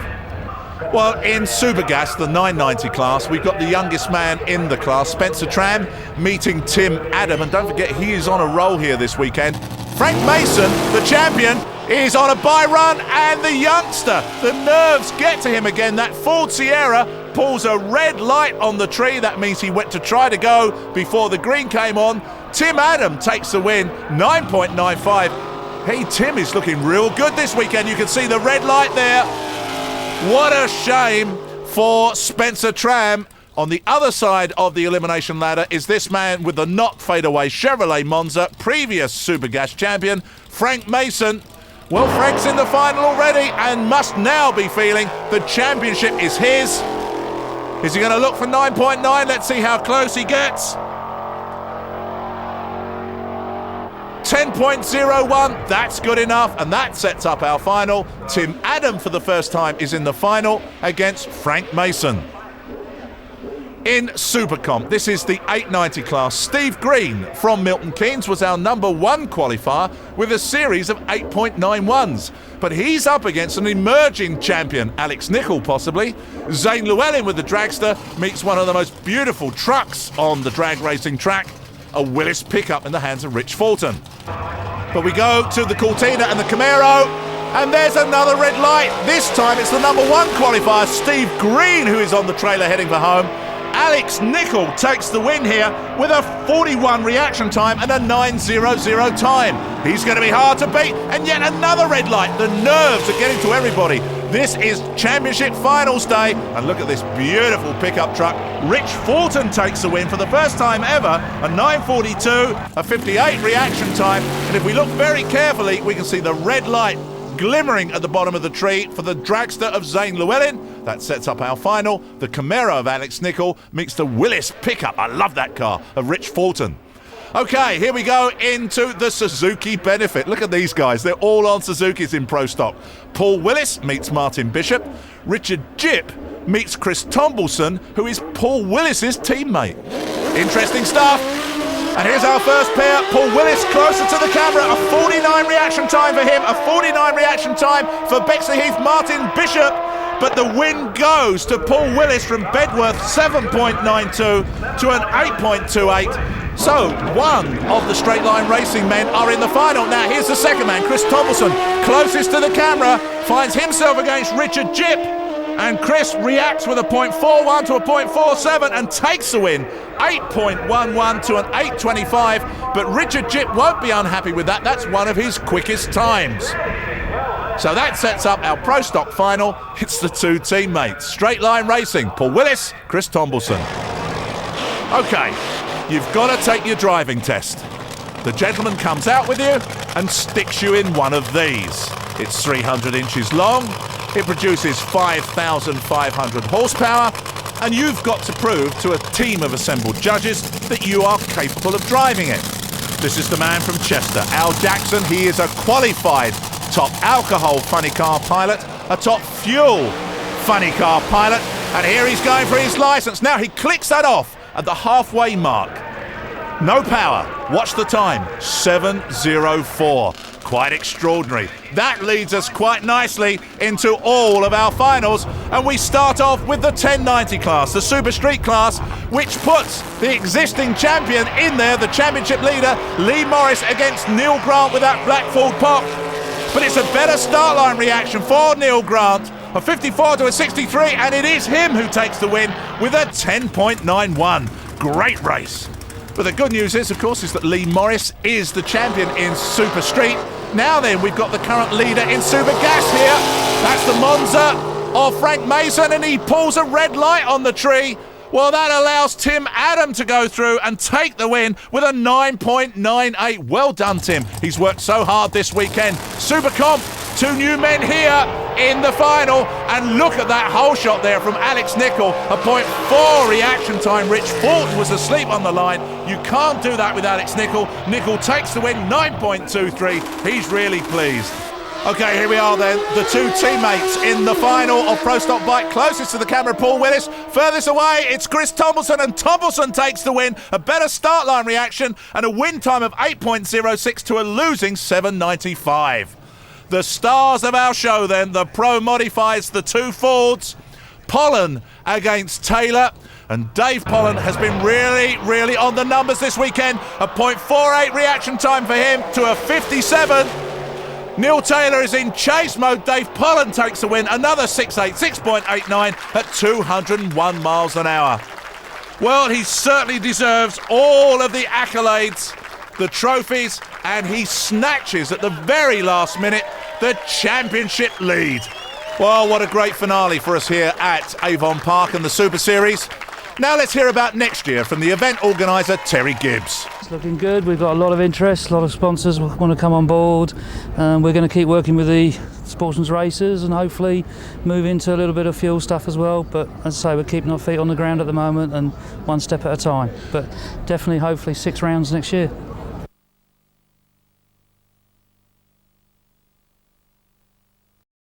Well, in Supergas, the 990 class, we've got the youngest man in the class, Spencer Tram, meeting Tim Adam. And don't forget, he is on a roll here this weekend. Frank Mason, the champion, is on a bye run, and the youngster, the nerves get to him again. That Ford Sierra pulls a red light on the tree. That means he went to try to go before the green came on. Tim Adam takes the win, 9.95. Hey, Tim is looking real good this weekend. You can see the red light there. What a shame for Spencer Tram. On the other side of the elimination ladder is this man with the not fadeaway Chevrolet Monza, previous Supergas champion, Frank Mason. Well, Frank's in the final already and must now be feeling the championship is his. Is he going to look for 9.9? Let's see how close he gets. 10.01, that's good enough, and that sets up our final. Tim Adam, for the first time, is in the final against Frank Mason. In Supercomp, this is the 890 class. Steve Green from Milton Keynes was our number 1 qualifier with a series of 8.91s. But he's up against an emerging champion, Alex Nichol possibly. Zane Llewellyn with the dragster meets one of the most beautiful trucks on the drag racing track, a Willis pickup in the hands of Rich Fulton. But we go to the Cortina and the Camaro, and there's another red light. This time it's the number 1 qualifier, Steve Green, who is on the trailer heading for home. Alex Nichol takes the win here with a 41 reaction time and a 9:00 time. He's going to be hard to beat, and yet another red light. The nerves are getting to everybody. This is championship finals day, and look at this beautiful pickup truck. Rich Fulton takes the win for the first time ever, a 9:42, a 58 reaction time, and if we look very carefully, we can see the red light glimmering at the bottom of the tree for the dragster of Zane Llewellyn. That sets up our final. The Camaro of Alex Nichol meets the Willis pickup, I love that car, of Rich Fulton. Okay, here we go into the Suzuki Benefit. Look at these guys, they're all on Suzukis in Pro Stock. Paul Willis meets Martin Bishop. Richard Jipp meets Chris Tombleson, who is Paul Willis's teammate. Interesting stuff. And here's our first pair. Paul Willis closer to the camera. A 49 reaction time for him. A 49 reaction time for Bexley Heath Martin Bishop. But the win goes to Paul Willis from Bedworth, 7.92 to an 8.28. So one of the straight line racing men are in the final. Now here's the second man, Chris Tombleson, closest to the camera, finds himself against Richard Jipp. And Chris reacts with a 0.41 to a 0.47 and takes the win, 8.11 to an 8.25. But Richard Jipp won't be unhappy with that. That's one of his quickest times. So that sets up our Pro Stock final. It's the 2 teammates. Straight line racing, Paul Willis, Chris Tombleson. Okay, you've got to take your driving test. The gentleman comes out with you and sticks you in one of these. It's 300 inches long. It produces 5,500 horsepower, and you've got to prove to a team of assembled judges that you are capable of driving it. This is the man from Chester, Al Jackson. He is a qualified top alcohol funny car pilot, a top fuel funny car pilot, and here he's going for his license. Now he clicks that off at the halfway mark. No power. Watch the time, 7:04. Quite extraordinary. That leads us quite nicely into all of our finals, and we start off with the 1090 class, the Super Street class, which puts the existing champion in there, the championship leader, Lee Morris, against Neil Grant with that black Ford Pop. But it's a better start line reaction for Neil Grant, a 54 to a 63, and it is him who takes the win with a 10.91. Great race. But the good news is, of course, is that Lee Morris is the champion in Super Street. Now then, we've got the current leader in Super Gas here. That's the Monza of Frank Mason, and he pulls a red light on the tree. Well, that allows Tim Adam to go through and take the win with a 9.98. Well done, Tim. He's worked so hard this weekend. Super Comp, 2 new men here in the final. And look at that hole shot there from Alex Nichol. A 0.4 reaction time. Rich Fulton was asleep on the line. You can't do that with Alex Nichol. Nichol takes the win, 9.23. He's really pleased. Okay, here we are then, the 2 teammates in the final of Pro Stock Bike. Closest to the camera, Paul Willis. Furthest away, it's Chris Tombleson, and Tombleson takes the win. A better start line reaction and a win time of 8.06 to a losing 7.95. The stars of our show then, the Pro Modifieds, the 2 Fords. Pollen against Taylor. And Dave Pollen has been really on the numbers this weekend. A 0.48 reaction time for him to a 57. Neil Taylor is in chase mode. Dave Pollen takes the win. Another 6.89 at 201 miles an hour. Well, he certainly deserves all of the accolades, the trophies, and he snatches at the very last minute the championship lead. Well, what a great finale for us here at Avon Park and the Super Series. Now let's hear about next year from the event organiser, Terry Gibbs. It's looking good. We've got a lot of interest, a lot of sponsors want to come on board. We're going to keep working with the sportsman's racers and hopefully move into a little bit of fuel stuff as well. But as I say, we're keeping our feet on the ground at the moment and one step at a time. But definitely, hopefully, 6 rounds next year.